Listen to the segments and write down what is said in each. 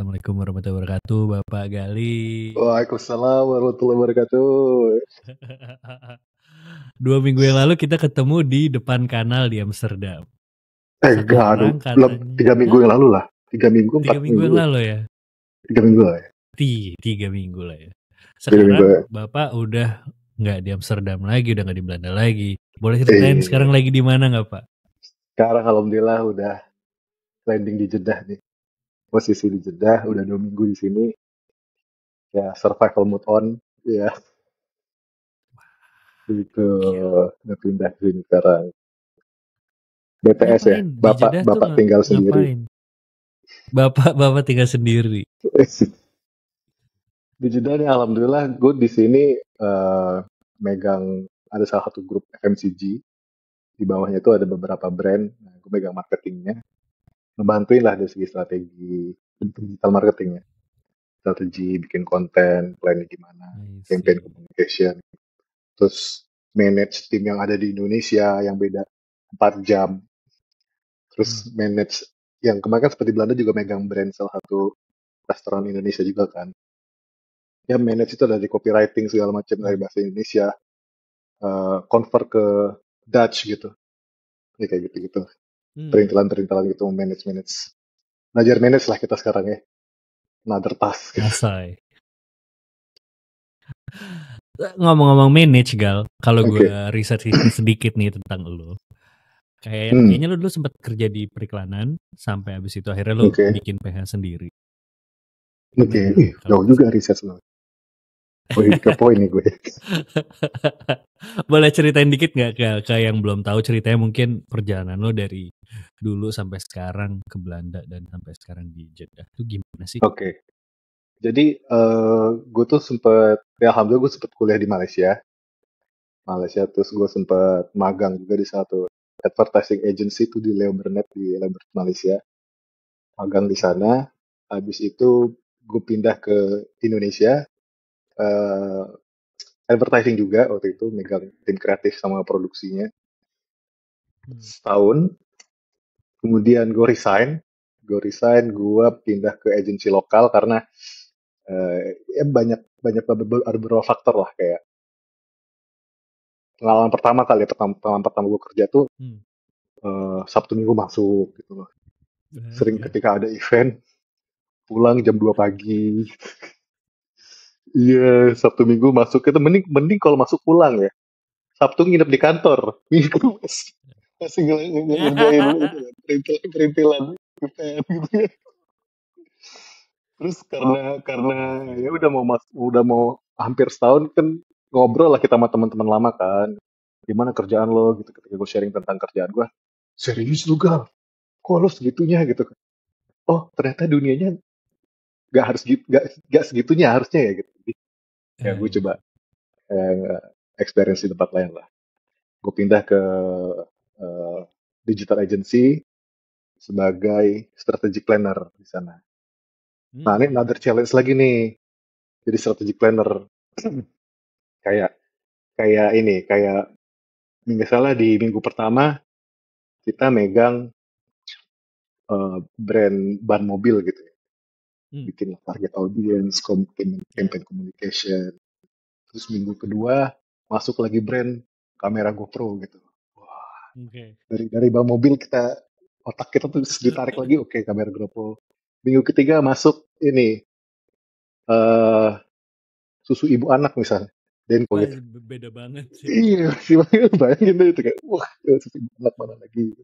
Assalamualaikum warahmatullahi wabarakatuh, Bapak Gali. Waalaikumsalam warahmatullahi wabarakatuh. 2 minggu yang lalu kita ketemu di depan kanal di Amsterdam. Aduh, Sekarang katanya, 3 minggu yang lalu lah. 3 minggu, 3 4 minggu yang minggu. lalu ya? 3 minggu lah ya. 3 minggu lah ya. 3 minggu ya. Sekarang Bapak udah nggak di Amsterdam lagi, udah nggak di Belanda lagi. Boleh ceritain sekarang lagi di mana nggak Pak? Sekarang alhamdulillah udah landing di Jeddah nih. Posisi di Jeddah, udah 2 minggu di sini. Ya, survival mode on. Ya, gitu. Udah pindah ke sini sekarang. BTS ya, Ngapain di Jeddah tuh? Bapak tinggal sendiri. Ngapain? Bapak tinggal sendiri. Di Jeddah nih alhamdulillah gue di sini megang ada salah satu grup FMCG. Di bawahnya itu ada beberapa brand. Nah, gue megang marketingnya. Ngebantuin lah dari segi strategi digital marketingnya. Strategi bikin konten, planning gimana, campaign communication. Terus manage tim yang ada di Indonesia yang beda 4 jam. Terus manage yang kemarin kan seperti Belanda juga megang brand salah satu restoran Indonesia juga kan. Ya manage itu dari copywriting segala macam dari bahasa Indonesia, convert ke Dutch gitu. Ya kayak gitu-gitu. Perintilan-perintilan gitu, manage. Belajar manage lah kita sekarang ya. Another task. Asai. Ngomong-ngomong manage, Gal, kalau gue riset sedikit nih tentang lo. Kayaknya lo dulu sempat kerja di periklanan, sampai abis itu akhirnya lo bikin PH sendiri. Oke, jauh juga riset lo. Ke poin nih gue. Boleh ceritain dikit nggak ke yang belum tahu, ceritanya mungkin perjalanan lo dari dulu sampai sekarang ke Belanda dan sampai sekarang di Jeddah itu gimana sih? Oke. Jadi gue tuh alhamdulillah gue sempet kuliah di Malaysia. Terus gue sempet magang juga di satu advertising agency tuh di Leobernet di Leobernet Malaysia. Magang di sana. Habis itu gue pindah ke Indonesia. Advertising juga waktu itu megang tim kreatif sama produksinya. Setahun. Kemudian gue resign, gue pindah ke agensi lokal karena ya banyak ada beberapa faktor lah, kayak pengalaman pertama kali ya, pengalaman pertama gue kerja tuh Sabtu Minggu masuk gitu loh. Sering ketika ada event pulang jam 2 pagi. Iya, Sabtu Minggu masuk itu mending kalau masuk pulang ya. Sabtu nginep di kantor. Minggu masih ngerjain perintilan gitu ya. Terus karena ya udah mau hampir setahun kan, ngobrol lah kita sama teman-teman lama kan, gimana kerjaan lo gitu. Ketika gue sharing tentang kerjaan gue, serius lu Gal, kok lo segitunya gitu. Oh ternyata dunianya gak segitunya harusnya ya gitu. Ya gue coba experience di tempat lain lah. Gue pindah ke digital agency sebagai strategic planner di sana. Nah ini another challenge lagi nih, jadi strategic planner. kayak misalnya di minggu pertama kita megang brand ban mobil gitu ya, bikin target audience, campaign communication. Terus minggu kedua masuk lagi brand kamera GoPro gitu. Wah, dari ban mobil otak kita tuh ditarik lagi, oke, kamera GoPro. Minggu ketiga masuk ini susu ibu anak misalnya, Denko gitu. Beda banget sih. Iya, bayangin deh itu kayak, wah, susu ibu anak mana lagi.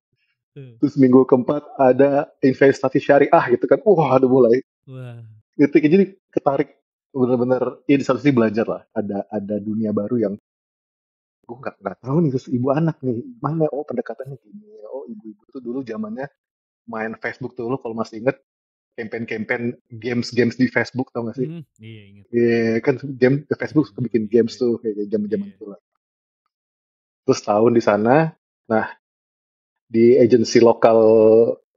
Terus minggu keempat ada investasi syariah gitu kan, wah udah mulai. Gitu, jadi ketarik bener-bener. Ya di satu sisi belajar lah, ada dunia baru yang gue nggak tahu nih, susu ibu anak nih mana. Oh pendekatannya gini. Oh ibu-ibu tuh dulu zamannya main Facebook tuh, lo kalau masih inget campaign games di Facebook, tau gak sih? Iya inget. Iya kan, game di Facebook suka bikin games tuh kayak zaman itu lah. Terus tahun di sana, nah di agensi lokal,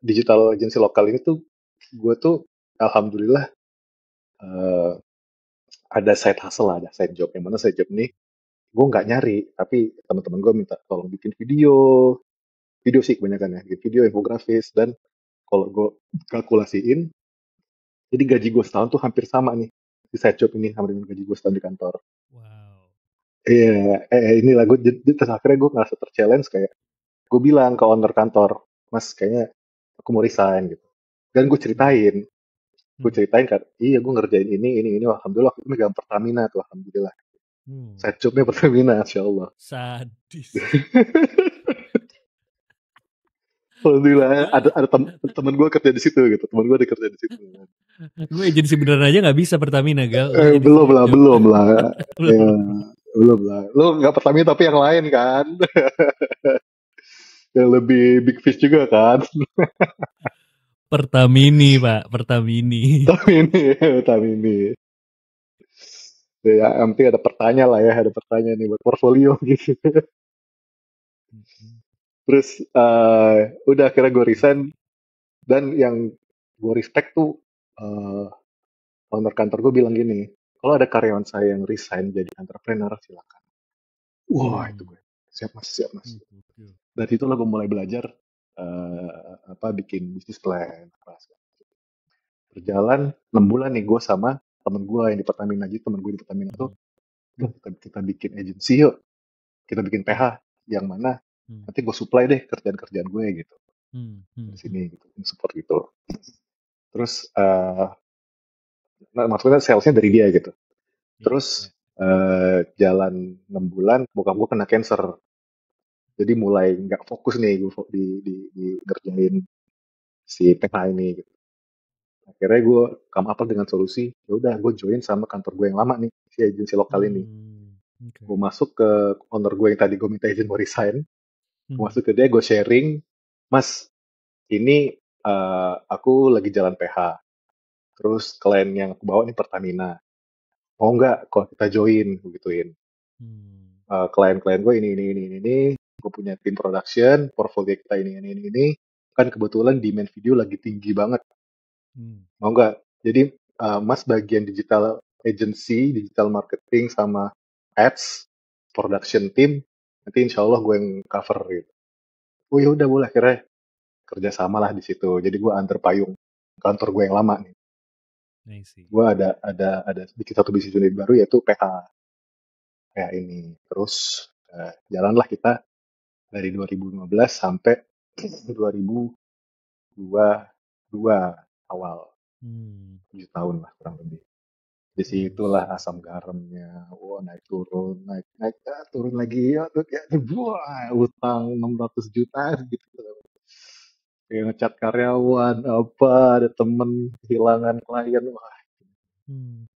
digital agensi lokal ini tuh gue tuh alhamdulillah ada side hustle lah, ada side job. Yang mana side job nih gue nggak nyari, tapi teman-teman gue minta tolong bikin video sih kebanyakan ya, bikin video infografis. Dan kalau gue kalkulasiin Jadi gaji gue setahun tuh hampir sama nih di side job ini sama dengan gaji gue setahun di kantor. Wow. Iya, inilah gue jadi terus akhirnya gue ngerasa terchallenge kayak gue bilang ke owner kantor, Mas kayaknya aku mau resign gitu. Dan Hmm. gue Hmm. ceritain kan, iya gue ngerjain ini, alhamdulillah aku megang Pertamina tuh, alhamdulillah. Hmm. Side jobnya Pertamina, insya Allah. Sadis. Alhamdulillah Gue ada temen gue kerja di situ gitu, temen gue ada kerja di situ. gue agensi beneran aja nggak bisa Pertamina gal. Lu jadi Belum side lah, job. belum lah, ya Belum. belum lah. Lu nggak Pertamina tapi yang lain kan, yang lebih big fish juga kan. Pertamini pak. Pertamini. Tapi ini, ya yang penting ada pertanyaan lah ya, ada pertanyaan nih buat portfolio gitu. Hmm. Terus udah akhirnya gue I resign see. dan yang gue respect tuh eh, owner kantor gue bilang gini, kalau ada karyawan saya yang resign jadi entrepreneur silakan. Wah itu Hmm. gue siap mas, siap mas. Gokil. Dari itulah gue mulai belajar apa bikin bisnis plan. Berjalan 6 bulan nih gue sama temen gue yang di Pertamina aja, temen gue di Pertamina tuh, Hmm. kita bikin agensi yuk, kita bikin Hmm. PH yang mana Hmm. nanti gue supply deh kerjaan-kerjaan gue gitu Hmm. dari Hmm. sini gitu, support gitu. Terus nah, maksudnya salesnya dari dia gitu. Ya, Terus ya. jalan 6 bulan, bokap gue kena cancer. Jadi mulai nggak fokus nih gue di ngerjain si PH ini gitu. Akhirnya gue come up dengan solusi, ya udah gue join sama kantor gue yang lama nih, si agensi lokal ini. Hmm. Gue Oke. masuk ke owner gue yang tadi gue minta izin mau resign. Gue Hmm. masuk ke dia, gue sharing, Mas, ini aku lagi jalan PH. Terus klien yang aku bawa nih Pertamina. Mau nggak kalau kita join, begituin. Hmm. Klien-klien gue ini. Gue punya tim production, portfolio kita ini. Kan kebetulan demand video lagi tinggi banget. Hmm. Mau nggak? Jadi Mas bagian digital agency, digital marketing sama ads, production team, nanti insya Allah gue yang cover gitu. Oh ya udah boleh akhirnya kerja sama lah di situ. Jadi gue antar payung kantor gue yang lama nih. I see. Gue ada bikin satu bisnis unit baru yaitu PH kayak ini. Terus jalanlah kita dari 2015 sampai 2022 awal, Hmm. 7 tahun lah kurang lebih. Di situlah Buset. asam garamnya, wah naik turun, naik turun lagi, ya tuh kayak wah utang 600 juta gitu. Kayak ngecat karyawan, apa ada temen kehilangan klien, wah Hmm.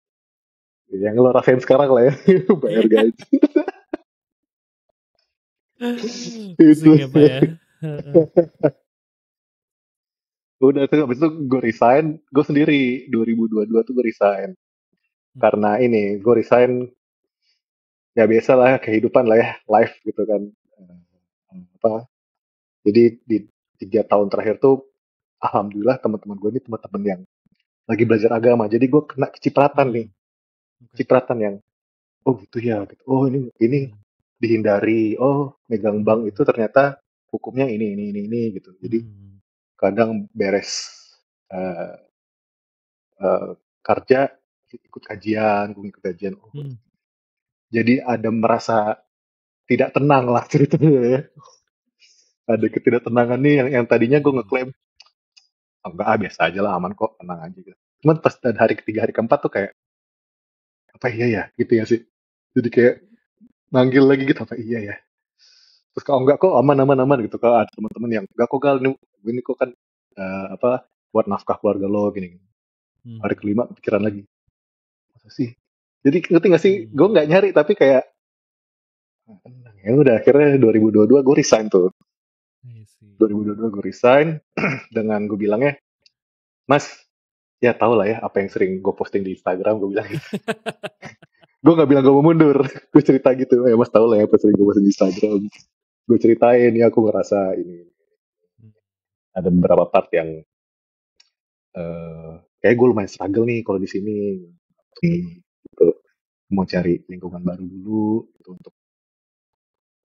yang lo rasain sekarang lah ya, bayar Iya. gaji Pusing itu. ya pak ya. Heeh. Udah tuh habis itu gue resign, gue sendiri 2022 tuh gue resign Hmm. karena ini gue resign ya biasa lah kehidupan lah ya life gitu kan. Apa jadi di 3 tahun terakhir tuh alhamdulillah teman-teman gue ini teman-teman yang lagi belajar agama, jadi gue kena kecipratan nih, Hmm. Oke. cipratan yang oh gitu ya gitu. Oh ini Hmm. dihindari, oh megang bank itu Hmm. ternyata hukumnya ini gitu. Jadi Hmm. kadang beres eh, eh, kerja ikut kajian, gue ikut kajian. Oh, Hmm. jadi ada merasa tidak tenang lah ceritanya ya. Ada ketidaktenangan nih yang tadinya gue Iya. ngeklaim oh, enggak biasa aja lah aman kok tenang aja gitu. Cuman pas hari ketiga hari keempat tuh kayak apa iya ya gitu ya sih. Jadi kayak manggil lagi gitu apa iya ya. Terus kalau enggak kok aman gitu. Kalau ada teman-teman yang enggak kok gal ini kok kan apa buat nafkah keluarga lo gini. Hari Hmm. kelima pikiran lagi. Masa sih? Jadi ngerti gak sih? Gue Hmm. nggak nyari tapi kayak ya udah akhirnya 2022 gue resign tuh. I see. 2022 gue resign dengan gue bilangnya, Mas, ya tau lah ya apa yang sering gue posting di Instagram gue bilang gitu. Gue nggak bilang gue mau mundur, gue cerita gitu. Ya Mas tau lah ya apa sering gue posting di Instagram. Gue ceritain ya aku ngerasa ini Hmm. ada beberapa part yang kayak gue lumayan struggle nih kalau di sini gitu. Mau cari lingkungan baru dulu gitu untuk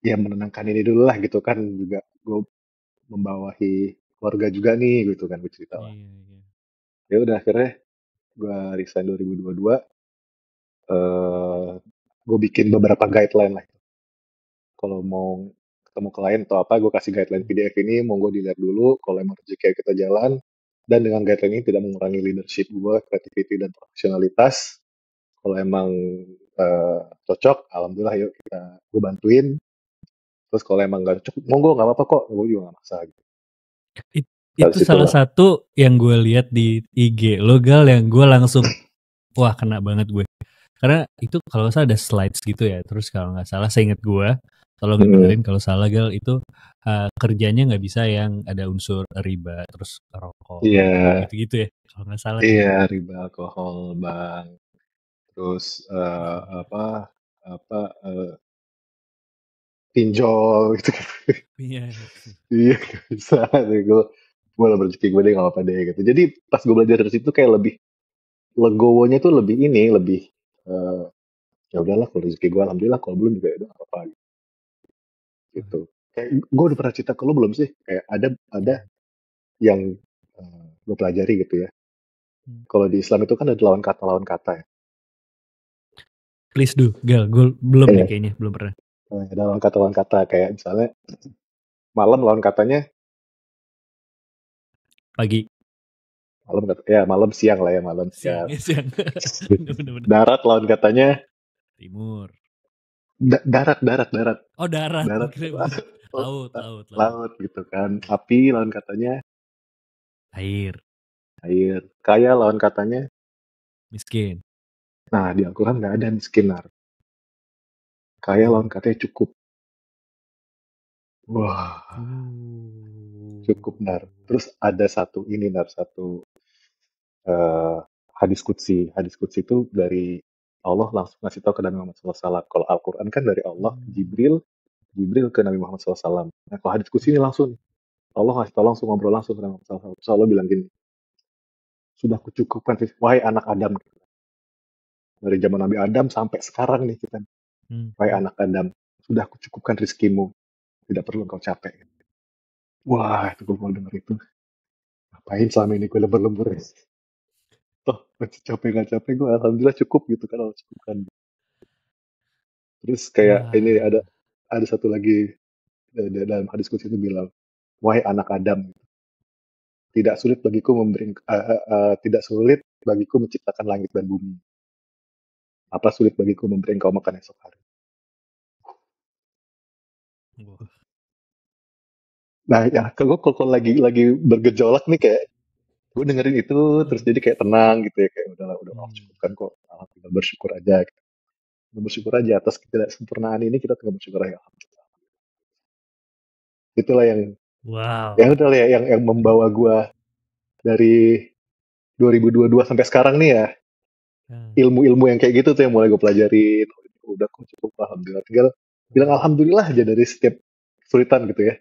ya menenangkan ini dulu lah gitu kan juga gue membawahi keluarga juga nih gitu kan gue cerita lah Iya, iya. ya udah akhirnya gue resign 2022, gue bikin beberapa guideline lah. Kalau mau ketemu klien atau apa, gue kasih guideline PDF ini, mau gue dilihat dulu, kalau emang rezeki kita jalan, dan dengan guideline ini tidak mengurangi leadership gue, creativity, dan profesionalitas. Kalau emang cocok, alhamdulillah yuk gue bantuin. Terus kalau emang gak cocok, monggo nggak apa-apa kok, gue juga gak maksa gitu. Itu salah satu yang gue lihat di IG lo Gal, yang gue langsung wah kena banget gue. Karena itu kalau salah ada slides gitu ya. Terus kalau nggak salah, seingat gue, tolong dibenerin kalau salah Gal, itu kerjanya nggak bisa yang ada unsur riba, terus rokok, gitu-gitu ya. Kalau nggak salah. Iya, riba, alkohol, bang. Terus pinjol gitu. Iya. Iya, bisa deh gue lah rezeki gue deh nggak apa-apa deh gitu. Jadi pas gue belajar dari situ kayak lebih legowonya tuh lebih ya udahlah, kalau rezeki gue alhamdulillah, kalau belum juga ya udah apa-apa gitu. Kayak gue udah pernah cerita ke lo belum sih, kayak ada yang gue pelajari gitu ya. Kalau di Islam itu kan ada lawan kata ya. Please do, Gal. Gue belum nih kayaknya, belum pernah. Ada lawan kata kayak misalnya malam lawan katanya pagi. Malam siang lah ya, malam siang. Darat lawan katanya timur. Darat. Oh, darat. Laut gitu kan. Api lawan katanya air. Kaya lawan katanya miskin. Nah, di Al-Quran nggak ada miskin. Kaya lawan katanya cukup. Wah, cukup Nar. Terus ada satu hadis qudsi. Hadis qudsi itu dari Allah langsung ngasih tahu ke Nabi Muhammad SAW. Kalau Al-Quran kan dari Allah, Jibril ke Nabi Muhammad SAW. Nah, kalau hadis qudsi ini langsung Allah ngasih tahu, langsung ngobrol langsung ke Nabi Muhammad SAW. Terus Allah bilang gini, sudah kucukupkan, wahai anak Adam. Dari zaman Nabi Adam sampai sekarang nih kita. Wahai anak Adam, sudah kucukupkan rizkimu. Tidak perlu engkau capek. Wah, itu gue mau denger itu. Ngapain selama ini gue lembur-lembur ya? Toh, capek gak capek gue alhamdulillah cukup gitu kan, Allah cukupkan. Terus kayak ini ada satu lagi dalam hadis qudsi itu bilang, wahai anak Adam, tidak sulit bagiku menciptakan langit dan bumi. Apa sulit bagiku memberi engkau makan esok hari? Nah, ya kalau lagi bergejolak nih, kayak gue dengerin itu terus jadi kayak tenang gitu ya, kayak udah cukupkan kok, tinggal bersyukur aja gitu. Bersyukur aja atas ketidaksempurnaan ini, kita tinggal bersyukur aja. Itulah yang yang membawa gue dari 2022 sampai sekarang nih ya. Ilmu-ilmu yang kayak gitu tuh yang mulai gue pelajarin. Udah kok cukup, alhamdulillah. Tinggal bilang alhamdulillah aja dari setiap kesulitan gitu ya.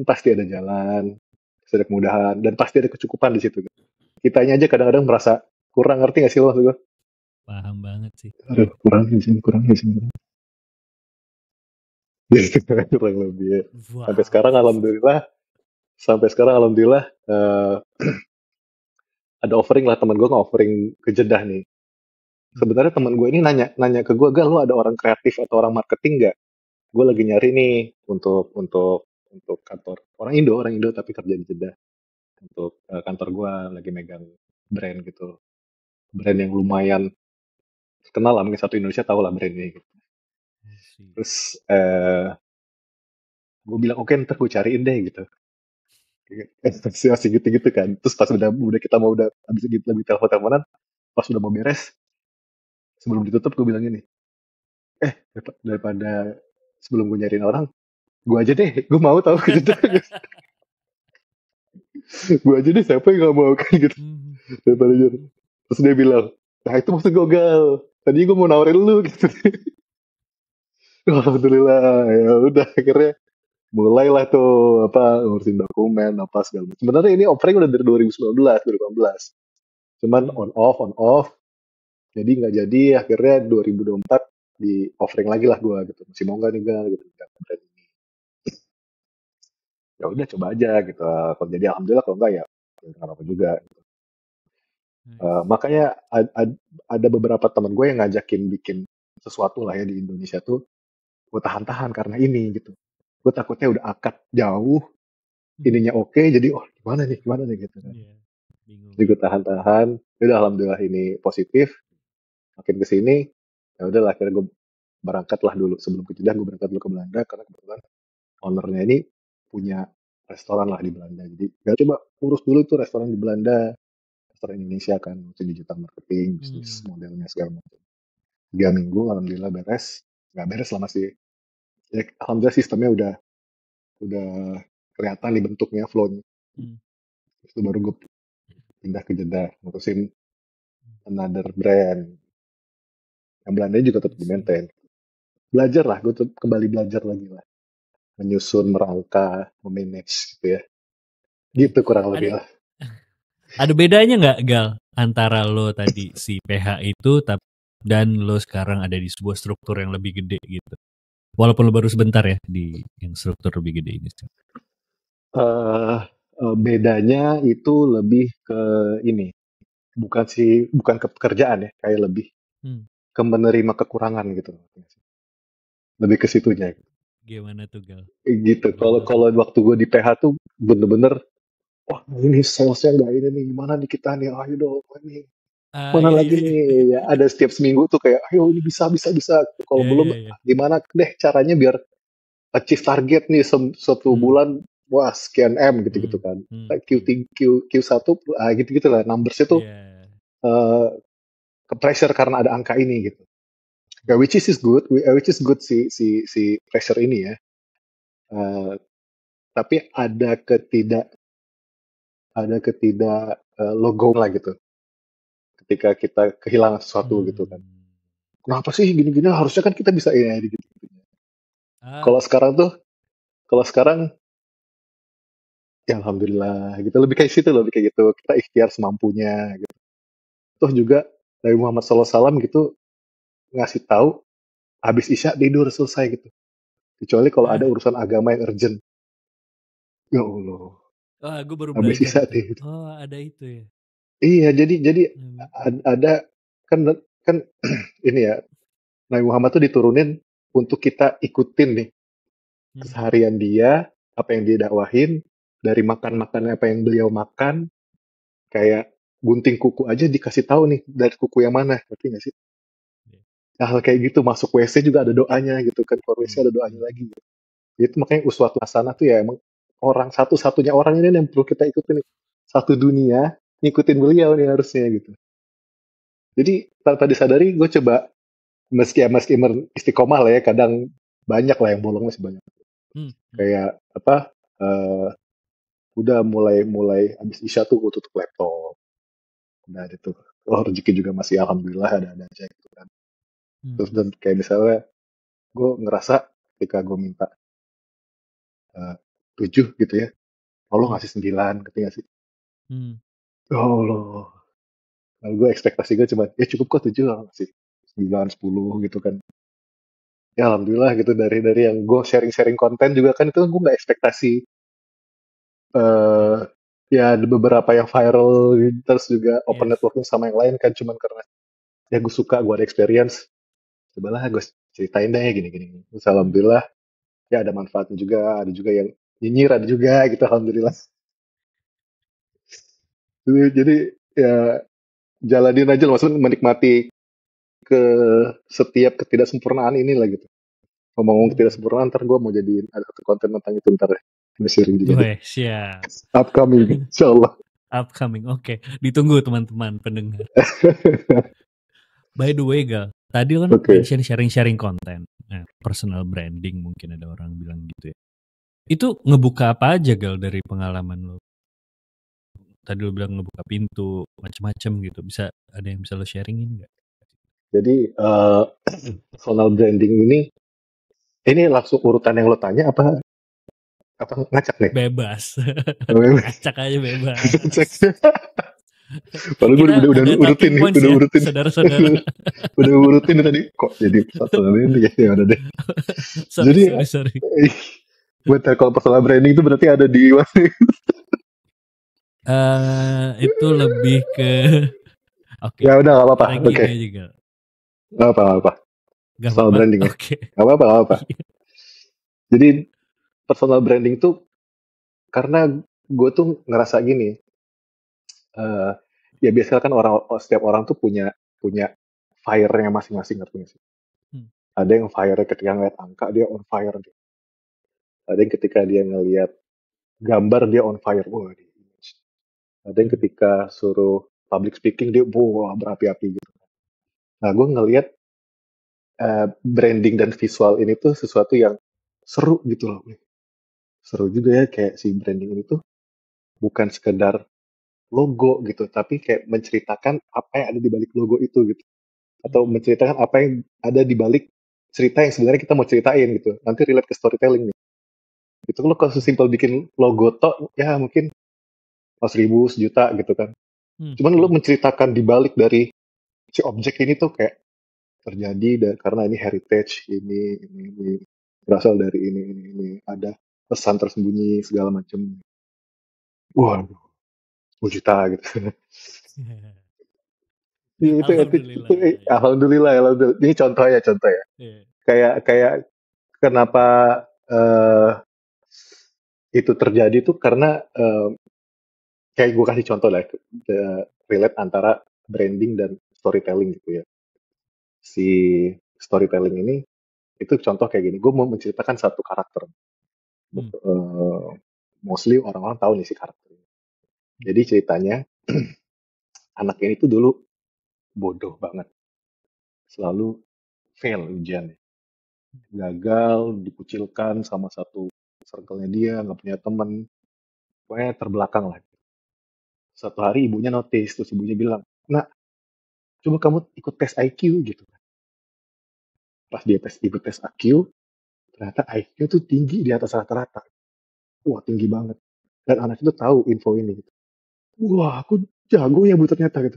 Pasti ada jalan, pasti ada kemudahan, dan pasti ada kecukupan di situ. Kitanya aja kadang-kadang merasa kurang, ngerti gak sih lo maksud gue? Paham banget sih. Aduh, kurang di sini. Kurang lebih ya. Sampai sekarang alhamdulillah ada offering lah, teman gue nge-offering ke Jeddah nih. Sebenarnya teman gue ini nanya ke gue, Gal, lu ada orang kreatif atau orang marketing nggak? Gue lagi nyari nih untuk kantor orang Indo tapi kerja di Jeddah. Untuk kantor gue lagi megang brand gitu, brand yang lumayan terkenal lah, mungkin satu Indonesia tahu lah brand ini gitu. Terus gue bilang oke, ntar gue cariin deh gitu. Masih gitu kan. Terus pas udah kita mau habis gitu lagi teleponan, pas udah mau beres, sebelum ditutup gue bilang gini, daripada sebelum gue nyariin orang, gue aja deh, gue mau tahu gitu. Gue aja deh, siapa yang gak mau kan gitu. Daripada jadi. Terus dia bilang, nah itu maksud gue, Gal, tadi gue mau nawarin lu gitu. Alhamdulillah, ya udah akhirnya mulailah tuh ngurusin dokumen apa segala macam. Sebenarnya ini offering udah dari 2018. Cuman on off. Jadi nggak jadi, akhirnya 2024 di offering lagi lah gue gitu. Masih mau nggak nih, Gal gitu. Ya udah coba aja gitu. Kalau jadi alhamdulillah, kalau enggak ya nggak apa juga gitu. Makanya ada beberapa teman gue yang ngajakin bikin sesuatu lah ya di Indonesia tuh, gue tahan-tahan karena ini gitu. Gue takutnya udah akad jauh, ininya oke, jadi gimana nih gitu kan. Iya, bingung. Jadi gue tahan-tahan, udah alhamdulillah ini positif, makin kesini, ya udah akhirnya gue berangkat lah dulu sebelum ke Jeddah, gue berangkat dulu ke Belanda karena kebetulan ownernya ini punya restoran lah di Belanda. Jadi ya coba urus dulu tuh restoran di Belanda, restoran Indonesia kan, itu digital marketing, bisnis modelnya segala macam. 3 minggu alhamdulillah beres, nggak beres lah masih. Ya, alhamdulillah sistemnya udah kelihatan nih bentuknya, flow-nya. Terus itu baru gue pindah ke Jeddah, ngurusin another brand. Yang Belanda juga tetap di maintain. Belajar lah, gue kembali belajar lagi lah. Menyusun, merangka, memanage gitu ya. Gitu kurang lebih lah. Ada bedanya nggak, Gal, antara lo tadi si PH itu dan lo sekarang ada di sebuah struktur yang lebih gede gitu? Walaupun lo baru sebentar ya di yang struktur lebih gede ini. Bedanya itu lebih ke ini, bukan ke pekerjaan ya, kayak lebih ke menerima kekurangan gitu. Lebih ke situnya. Gimana tuh, Gal? Gitu. Kalau waktu gue di PH tuh bener-bener, wah ini salesnya nggak ini nih, gimana nih kita nih, ayo dong ini. Mana lagi nih, ya ada setiap seminggu tuh kayak, ayo ini bisa. Kalau belum, gimana deh caranya biar achieve target nih satu bulan, wah sekian M gitu kan. Q1 gitu lah, numbersnya tuh ke pressure karena ada angka ini gitu. Ya, which is good si pressure ini ya. Tapi ada ketidak logo lah gitu. Ketika kita kehilangan sesuatu gitu kan. Kenapa sih gini-gini, harusnya kan kita bisa ya gitu. Kalau sekarang ya alhamdulillah gitu, lebih kayak situ, lebih kayak gitu, kita ikhtiar semampunya gitu. Toh juga Nabi Muhammad SAW gitu ngasih tahu habis Isya tidur selesai gitu, kecuali kalau ada urusan agama yang urgent. Ya Allah, gue baru habis belajar Isya itu. gitu. Oh, ada itu ya. Iya, jadi ada kan ini ya, Nabi Muhammad tuh diturunin untuk kita ikutin nih keseharian dia, apa yang dia dakwahin, dari makan apa yang beliau makan, kayak gunting kuku aja dikasih tahu nih dari kuku yang mana, ngerti nggak sih? Hal kayak gitu, masuk WC juga ada doanya gitu kan, keluar WC ada doanya lagi gitu. Itu makanya uswatun hasanah tuh ya emang orang satu-satunya orang ini yang perlu kita ikutin nih. Satu dunia ngikutin beliau nih harusnya gitu. Jadi tanpa disadari gue coba meski istiqomah lah ya, kadang banyak lah yang bolong, masih banyak. Kayak apa? Udah mulai habis Isya tuh gue tutup laptop. Nah itu, rezeki juga masih alhamdulillah ada aja gitu kan. Terus dan kayak misalnya gue ngerasa ketika gue minta 7 gitu ya, Allah ngasih 9, ketika sih. Ya Allah. Nah, gue ekspektasi gue cuma, ya cukup kok 7, Allah ngasih 9, 10 gitu kan. Ya alhamdulillah gitu, dari yang gue sharing konten juga kan, itu gue nggak ekspektasi. Ya ada beberapa yang viral, terus juga open networking sama yang lain kan, cuman karena ya gue suka, gue ada experience. Cobalah gue ceritain deh gini. Terus alhamdulillah ya ada manfaatnya juga, ada juga yang nyinyir, ada juga gitu, alhamdulillah. Jadi ya jalanin aja lah, maksudnya menikmati ke setiap ketidaksempurnaan inilah gitu. Ngomong ketidaksempurnaan, ntar gue mau jadiin ada satu konten tentang itu ntar ya. Sharing juga. Siap. Upcoming, insyaallah. Upcoming, oke. Ditunggu teman-teman pendengar. By the way, Gal, tadi kan mention sharing konten, personal branding mungkin ada orang bilang gitu ya. Itu ngebuka apa aja, Gal, dari pengalaman lo? Tadi lo bilang ngebuka pintu, macam-macam gitu. Bisa ada yang bisa lo sharingin nggak? Jadi personal branding ini langsung urutan yang lo tanya apa ngacak nih? Bebas. Ngacak aja bebas. Padahal gue udah urutin nih, saudara-saudara. Udah urutin tadi, kok jadi personal branding ya, udah deh. Jadi sorry. Buat kalau personal branding itu berarti ada di itu lebih ke Oke. Ya udah, nggak apa-apa. Karena Oke, gini aja Gal. nggak apa, nggak apa. Gak Personal apa-apa. branding ya, Oke. nggak apa, nggak apa. Iya. Jadi personal branding tuh karena gue tuh ngerasa gini, eh ya biasanya kan setiap orang tuh punya punya fire-nya masing-masing, ngerti nggak sih? Hmm. Ada yang fire ketika ngeliat angka dia on fire, ada yang ketika dia ngeliat gambar dia on fire, wah di image. Ada yang Hmm. ketika suruh public speaking dia wah berapi-api gitu. Nah gue ngeliat branding dan visual ini tuh sesuatu yang seru gitu loh. Seru juga ya kayak si branding ini tuh bukan sekedar logo gitu, tapi kayak menceritakan apa yang ada di balik logo itu gitu. Atau Hmm. menceritakan apa yang ada di balik cerita yang sebenarnya kita mau ceritain gitu. Nanti relate ke storytelling nih. Itu lo kalau Hmm. sesimpel bikin logo tok ya mungkin 100.000, 1 juta gitu kan. Hmm. Cuman lo Hmm. menceritakan di balik dari si objek ini tuh kayak terjadi karena ini heritage ini berasal dari ini ada pesan tersembunyi segala macam. Wah, 10 juta gitu. Itu, Alhamdulillah. Ya. alhamdulillah, alhamdulillah. Ini contoh ya. Iya. Kayak kayak kenapa eh, itu terjadi tuh karena kayak gue kasih contoh lah, relate antara branding dan storytelling gitu ya. Si storytelling ini itu contoh kayak gini. Gue mau menceritakan satu karakter. Hmm. Mostly orang-orang tahu nih si karakter ini. Hmm. Jadi ceritanya anak ini tuh dulu bodoh banget, selalu fail ujian, gagal, dikucilkan sama satu circle-nya dia, nggak punya temen, pokoknya terbelakang lah. Satu hari ibunya notice, terus ibunya bilang, "Nak, coba kamu ikut tes IQ gitu." Pas dia ikut tes IQ, ternyata IQ tuh tinggi di atas rata-rata. Wah, tinggi banget. Dan anak itu tahu info ini. Gitu. Wah, aku jago ya bu ternyata gitu.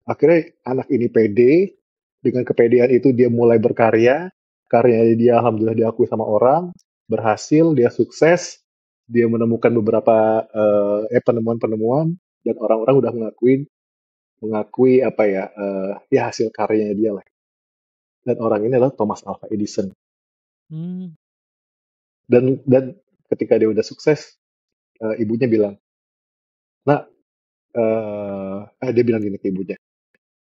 Akhirnya anak ini pede, dengan kepedean itu dia mulai berkarya, karyanya dia alhamdulillah diakui sama orang, berhasil, dia sukses, dia menemukan beberapa penemuan-penemuan, dan orang-orang udah mengakui apa ya, ya hasil karyanya dia lah. Dan orang ini adalah Thomas Alva Edison. Hmm. Dan ketika dia udah sukses, ibunya bilang, "Nak, dia bilang gini ke ibunya,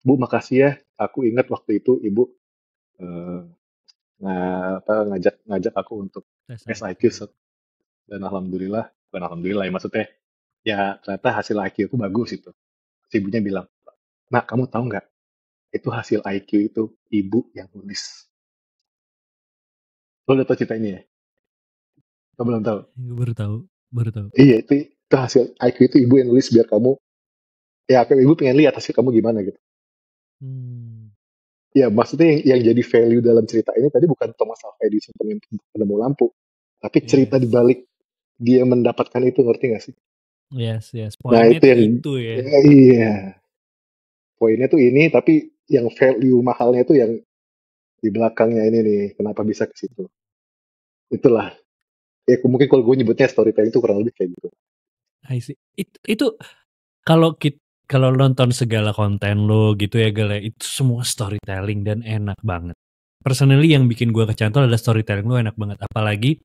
Bu makasih ya, aku ingat waktu itu ibu eh, ngajak ngajak aku untuk Tes SIQ IQ. dan alhamdulillah, bukan alhamdulillah ya maksudnya, ya ternyata hasil IQ itu bagus itu." Si ibunya bilang, "Nak kamu tahu nggak, itu hasil IQ itu ibu yang nulis." Lo udah tahu cerita ini ya? Lo belum tahu? Gue baru tahu. Baru tahu. Iya itu hasil IQ itu ibu yang nulis biar kamu, ya ibu pengen lihat hasil kamu gimana gitu. Hmm. Ya maksudnya yang jadi value dalam cerita ini tadi bukan Thomas Alva Edison penemu lampu, tapi cerita di Yes. balik dia mendapatkan itu, ngerti gak sih? Yes. Yes. Nah Poinnya itu tuh yang, itu ya. ya, iya, poinnya tuh ini, tapi yang value mahalnya tuh yang di belakangnya ini nih, kenapa bisa ke situ. Itulah, ya mungkin kalau gue nyebutnya storytelling itu kurang lebih kayak gitu. I see. Itu kalau kalau nonton segala konten lo gitu ya Gal ya, itu semua storytelling dan enak banget. Personally yang bikin gue kecantol adalah storytelling lo enak banget. Apalagi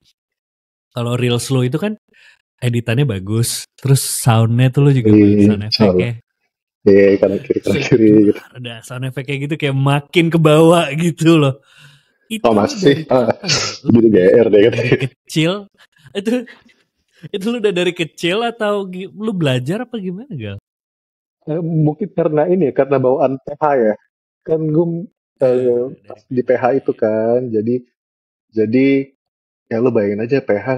kalau reels lo itu kan editannya bagus. Terus soundnya tuh lo juga banyak sound effect Insyaallah. ya. Iya, kanan kiri gitu. Ada sound effect kayak gitu kayak makin ke bawah gitu loh. Oh Itu lu masa sih? dari kapan Gal? Jadi GR deh Dari katanya. kecil? Itu itu lu udah dari kecil atau lu belajar apa gimana Gal? Mungkin karena ini ya, karena bawaan PH ya. Kan gue pas Dari di PH PH itu ya. kan, jadi ya lo bayangin aja PH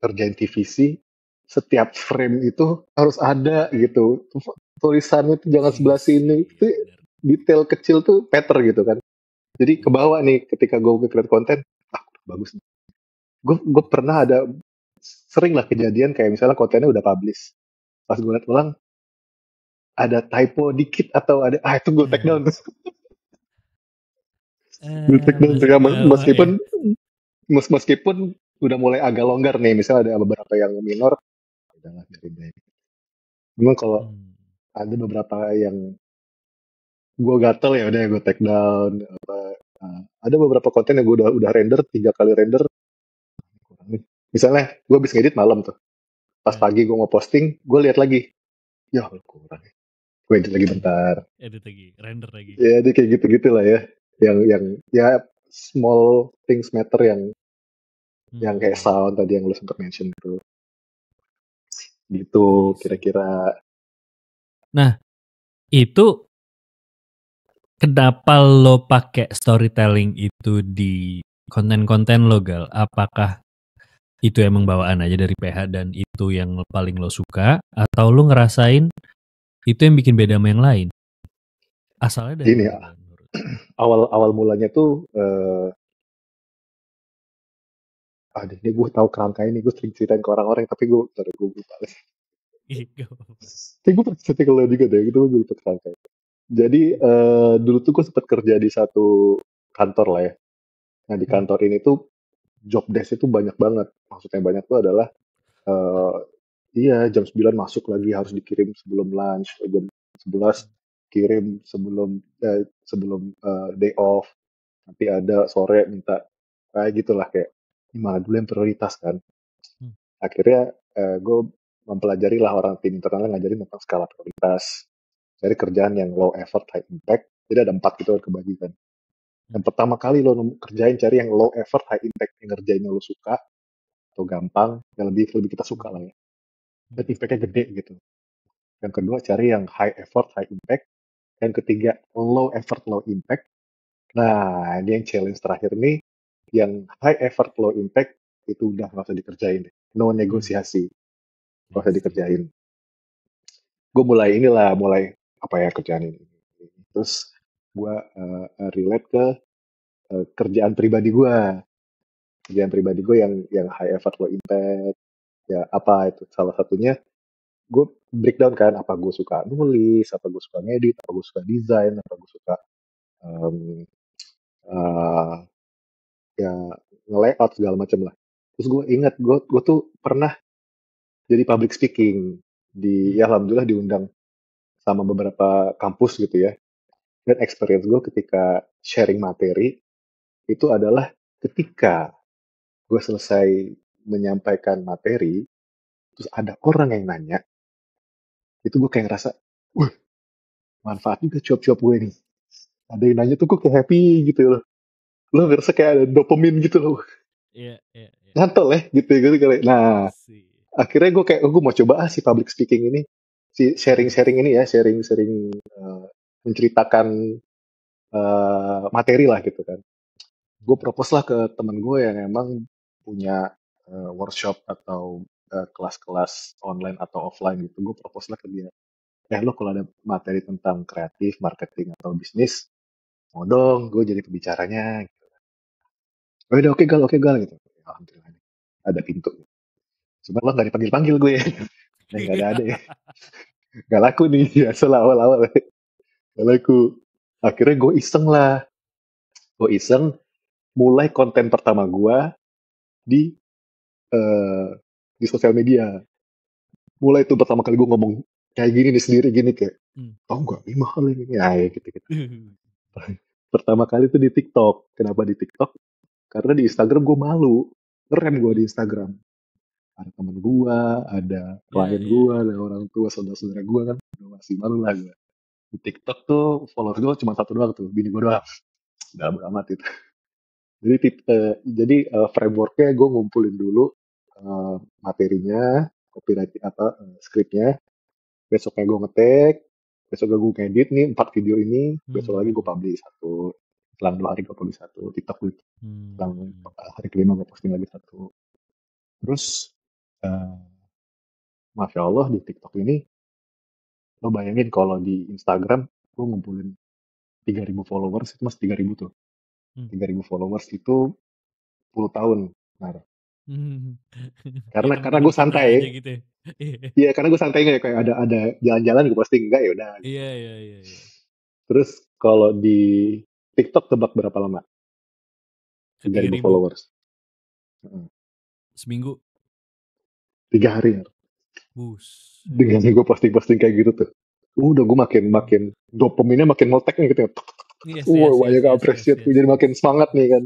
kerjain TVC, setiap frame itu harus ada gitu. Tulisannya tuh jangan sebelah sini. Iya Itu benar. detail kecil tuh Peter gitu kan. Jadi ke bawah nih ketika gue create konten, bagus. Gue pernah ada sering lah kejadian kayak misalnya kontennya udah publish. Pas gue liat ulang, ada typo dikit atau ada, itu gue take down. Gue take down. Masih ke bawah ya. Meskipun udah mulai agak longgar nih, misalnya ada beberapa yang minor, udahlah biarin deh. Memang kalau Hmm. ada beberapa yang gue gatel ya udah gue take down apa. Ada beberapa konten yang gue udah render 3 kali render kurang nih. Misalnya gue habis ngedit malam tuh, pas Eh, pagi gue mau posting gue lihat lagi, ya kurang ya, gue edit lagi bentar. edit lagi, render lagi. Ya dia kayak gitu-gitu lah ya, yang ya small things matter, yang kayak Hmm, sound tadi yang lu sempat mention tuh, gitu I see. kira-kira. Nah, itu kenapa lo pakai storytelling itu di konten-konten lo, Gal? Apakah itu emang bawaan aja dari PH dan itu yang paling lo suka? Atau lo ngerasain itu yang bikin beda sama yang lain? Asalnya dari Gini mana, ya, Gal, menurut? awal mulanya tuh ini gue tahu kerangka ini, gue sering ceritain ke orang-orang tapi gue lupa. Iya, Tapi gue pernah cerita ke lo juga deh, gitu gue lupa kerangka. Jadi dulu tuh gue sempat kerja di satu kantor lah ya. Nah di Hmm, kantor ini tuh job desk itu banyak banget. Maksudnya banyak tuh adalah eh iya jam 9 masuk lagi harus dikirim sebelum lunch, jam 11 kirim sebelum day off. Nanti ada sore minta kayak gitulah, kayak gimana dulu yang prioritas kan. hmm, Akhirnya gue mempelajari lah, orang tim internal ngajarin tentang skala prioritas. Cari kerjaan yang low effort, high impact. Jadi ada 4 gitu kan kebagikan. hmm, Yang pertama kali lo kerjain, cari yang low effort, high impact. Yang ngerjainnya lo suka atau gampang, yang lebih lebih kita hmm, suka lah ya. Dan hmm, impactnya gede gitu. Yang kedua cari yang high effort, high impact. Yang ketiga low effort, low impact. Nah ini yang challenge terakhir nih, yang high effort, low impact itu udah nggak usah dikerjain deh. No hmm. negosiasi, nggak I usah see. dikerjain. Gue mulai apa ya kerjaan ini. Terus gue relate ke kerjaan pribadi gue. Kerjaan pribadi gue yang high effort, low impact. Ya apa itu? Salah satunya gue breakdown kan, apa gue suka nulis, apa gue suka ngedit, apa gue suka desain, apa gue suka um, uh, ya nge-layout segala macam lah. Terus gue ingat gue tuh pernah jadi public speaking di, Hmm, ya alhamdulillah diundang sama beberapa kampus gitu ya. Dan experience gue ketika sharing materi itu adalah ketika gue selesai menyampaikan materi, terus ada orang yang nanya, itu gue kayak ngerasa, wah manfaat juga cuap-cuap gue nih. Ada yang nanya tuh gue kayak happy gitu loh. Lo ngerasa kayak ada dopamin gitu loh. iya, iya, iya. Nyantol ya gitu kali. I Nah see. akhirnya gue kayak, gue mau coba si public speaking ini. Si Hmm, sharing-sharing ini ya, sharing-sharing menceritakan materi lah gitu kan. Gue propose lah ke temen gue yang emang punya workshop atau kelas-kelas online atau offline gitu. Gue propose lah ke dia. Lo kalau ada materi tentang kreatif, marketing atau bisnis, mau dong gue jadi pembicaranya. Oh udah oke gal gitu. Alhamdulillah ada pintu. Cuma lo nggak dipanggil-panggil gue. Dan nggak ada ya. Nggak laku nih biasa lah awal-awal. Nggak laku. Akhirnya gue iseng lah. Gue iseng mulai konten pertama gue di eh, di sosial media. Mulai tuh pertama kali gue ngomong kayak gini nih sendiri gini, kayak hmm. tau nggak ini mahal ini ya gitu gitu. Pertama kali tuh di TikTok. Kenapa di TikTok? Karena di Instagram gue malu, ngerem gue di Hmm. Instagram. Ada teman gue, ada Iya, klien iya, gue, iya. ada orang tua, saudara-saudara gue kan, udah masih malu lah gue. Di TikTok tuh followers gue cuma satu doang tuh, bini gue doang. Udah amat itu. Jadi frameworknya gue ngumpulin dulu materinya, copyright apa skripnya. Besoknya gue ngetek, besoknya gue ngedit nih 4 video ini, besok lagi gue Hmm, publish satu. Selang 2 hari gue publish satu, TikTok gue selang hmm, hari kelima gue posting lagi satu. Terus eh, Masya Allah di TikTok ini, lo bayangin kalau di Instagram gue ngumpulin 3.000 followers, itu masih 3.000 tuh. hmm. 3.000 followers itu 10 tahun. Nah, Hmm. Ya karena teman-teman gue kita santai. aja gitu ya. Iya, Iya, karena gue santai nggak kayak ada jalan-jalan gue posting enggak ya udah gitu. iya, iya, iya, iya. Terus kalau di TikTok tebak berapa lama? Ke 3.000 3.000 followers. Heeh. seminggu. 3 hari ya. Buset. Dengan gue posting-posting kayak gitu tuh. udah gue makin dopaminnya makin meletek nih gitu. Yes, Wah, yes, yes, banyak yes, yes, apresiat, yes. jadi makin semangat nih kan.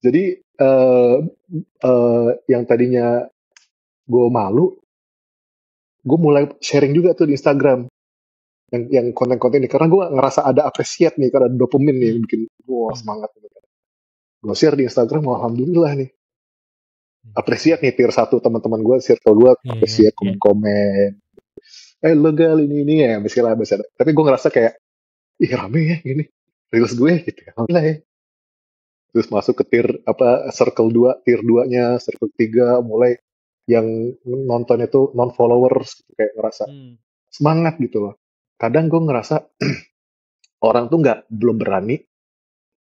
Jadi yang tadinya gue malu, gue mulai sharing juga tuh di Instagram yang konten-konten ini karena gue ngerasa ada apresiat nih, karena ada dopamin nih yang bikin gue semangat. Gue share di Instagram, alhamdulillah nih apresiat nih tier 1 teman-teman gue, circle gue apresiat, komen-komen. Lo gal ini ya, misalnya tapi gue ngerasa kayak ih rame ya gini reels gue gitu ya. Alhamdulillah ya. Terus masuk ke circle 2, tier 2-nya, circle 3, mulai yang nontonnya tuh non followers gitu, kayak ngerasa semangat gitu loh. Kadang gue ngerasa orang tuh belum berani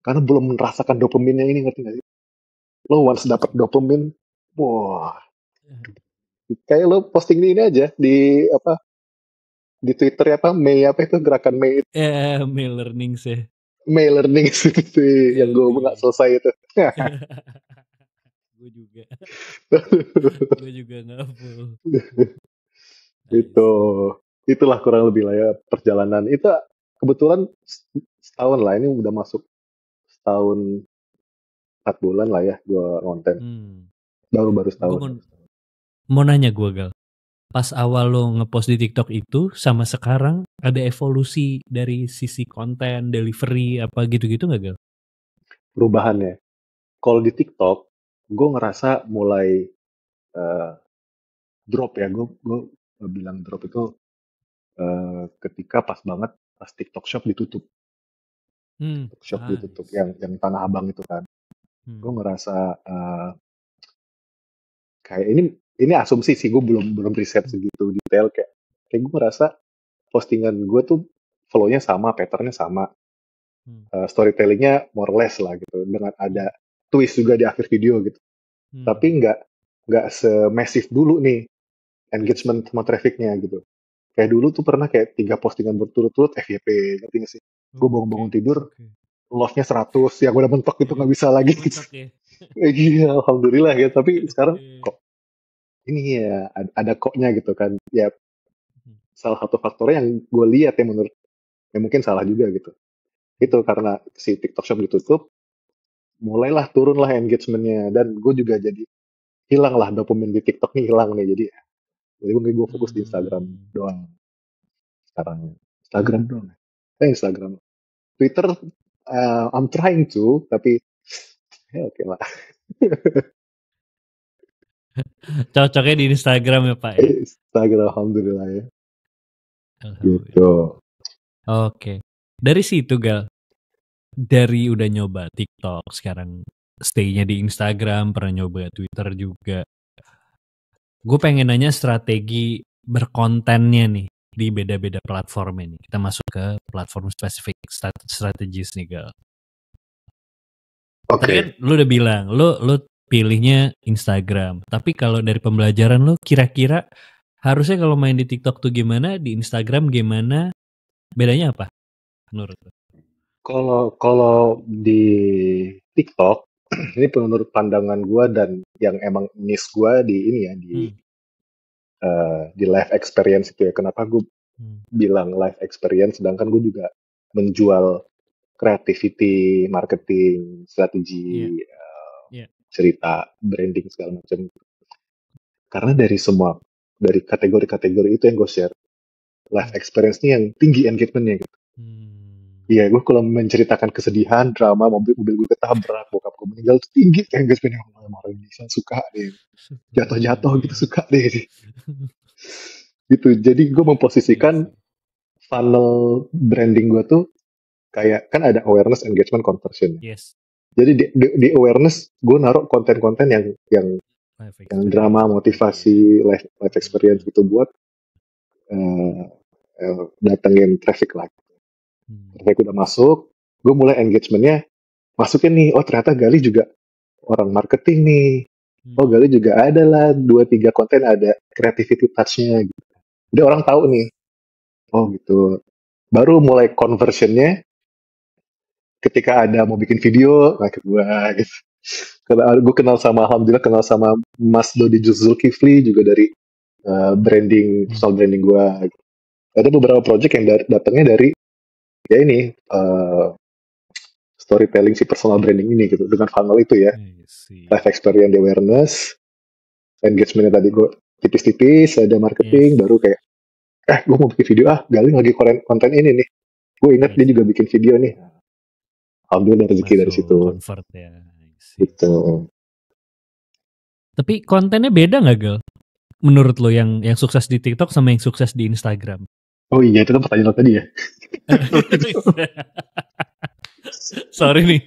karena belum merasakan dopaminnya ini, ngerti gak sih? Lo once dapet dopamin, wah, kayak lo posting ini aja di di Twitter Mei itu gerakan Mei. Mei learning sih. Mei learning itu sih yang gue nggak selesai itu. Gue juga. Gue juga nggak full. Itulah kurang lebih lah ya perjalanan. Itu kebetulan setahun lah, ini udah masuk setahun 4 bulan lah ya gue konten. Baru setahun. Mau nanya gue Gal, pas awal lo ngepost di TikTok itu sama sekarang ada evolusi dari sisi konten, delivery, apa gitu-gitu nggak Gal? Perubahannya. Kalau di TikTok, gue ngerasa mulai drop ya. Gue bilang drop itu ketika pas TikTok Shop ditutup. TikTok Shop ditutup, yang Tanah Abang itu kan. Gue ngerasa kayak ini asumsi sih, gue belum riset segitu detail, kayak gue ngerasa postingan gue tuh flow-nya sama, pattern-nya sama, storytelling-nya more or less lah gitu, dengan ada twist juga di akhir video gitu. Tapi nggak se-massive dulu nih engagement sama traffic-nya gitu. Kayak dulu tuh pernah kayak 3 postingan berturut-turut FYP, ngerti gak sih? Gue bangun tidur, love-nya 100, yang udah mentok gitu nggak bisa lagi gitu. Iya, alhamdulillah ya. Tapi sekarang kok ini ya ada koknya gitu kan. Ya salah satu faktornya yang gue lihat ya menurut, ya mungkin salah juga gitu. Itu karena si TikTok Shop ditutup, mulailah turunlah engagement-nya, dan gue juga jadi hilang lah dopamin di TikTok nih, hilang nih. Jadi gue fokus di Instagram doang sekarang. Instagram doang. Instagram. Twitter, I'm trying to, tapi ya oke lah. Cocoknya di Instagram ya Pak ya? Instagram, alhamdulillah ya. Alhamdulillah. Gitu. Oke. Dari situ Gal, dari udah nyoba TikTok, sekarang stay-nya di Instagram, pernah nyoba Twitter juga. Gue pengen nanya strategi berkontennya nih di beda-beda platform ini. Kita masuk ke platform spesifik strategis nih Gal. Tadi kan lu udah bilang, lu pilihnya Instagram. Tapi kalau dari pembelajaran lu, kira-kira harusnya kalau main di TikTok tuh gimana, di Instagram gimana, bedanya apa menurut lu? Kalau di TikTok, ini menurut pandangan gue dan yang emang niche gue di ini ya, di live experience itu ya. Kenapa gue bilang live experience, sedangkan gue juga menjual creativity, marketing, strategi, cerita, branding segala macam. Karena dari kategori-kategori itu yang gue share, live experience ini yang tinggi engagementnya gitu. Iya, gue kalau menceritakan kesedihan, drama, mobil gue ketabrak, bokap gue meninggal, itu tinggi engagementnya. Orang Indonesia suka deh, jatuh-jatuh gitu suka deh. Gitu. Jadi gue memposisikan funnel branding gue tuh kayak, kan ada awareness, engagement, conversion. Jadi di awareness gue naruh konten-konten yang drama, motivasi, life experience gitu, buat datengin traffic lah. Traffic udah masuk, gue mulai engagementnya masukin nih, oh ternyata Gali juga orang marketing nih, oh Gali juga ada lah 2-3 konten ada creativity touch-nya gitu. Jadi orang tahu nih, oh gitu. Baru mulai conversionnya ketika ada mau bikin video, nah ke gue gitu. Karena gue alhamdulillah kenal sama Mas Dodi Zulkifli juga dari branding, personal branding gue. Gitu. Ada beberapa project yang datangnya dari ya ini storytelling si personal branding ini gitu dengan funnel itu ya, life experience awareness, engagementnya tadi gue tipis-tipis, ada marketing, baru kayak gue mau bikin video Galing lagi konten ini nih, gue ingat dia juga bikin video nih, alhamdulillah rezeki dari situ. Convert ya. Gitu. Tapi kontennya beda nggak Gal? Menurut lo yang sukses di TikTok sama yang sukses di Instagram? Oh iya, itu kan pertanyaan lo tadi ya. Sorry nih.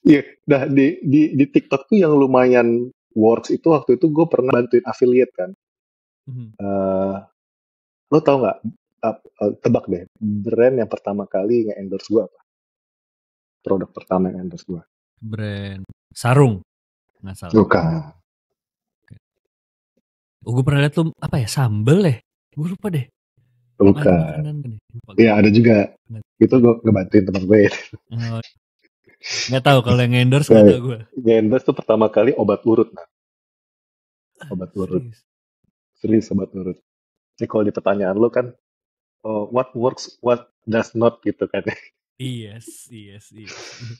Iya. Nah di TikTok tuh yang lumayan works itu waktu itu gue pernah bantuin affiliate kan. Lo tau nggak? Tebak deh, brand yang pertama kali nge-endorse gue apa? Produk pertama yang endorse gue. Brand sarung, nggak salah. Bukan. Gue pernah lihat tuh apa ya, sambel ya? Gue lupa deh. Bukan. Iya ada juga. Itu gue ngebantuin teman gue. Nggak tahu kalau yang endorse nggak tahu gue. Endorse tuh pertama kali obat urut, nah. Obat urut. Serius obat urut. Jadi kalau di pertanyaan lo kan, what works, what does not gitu kan. Yes.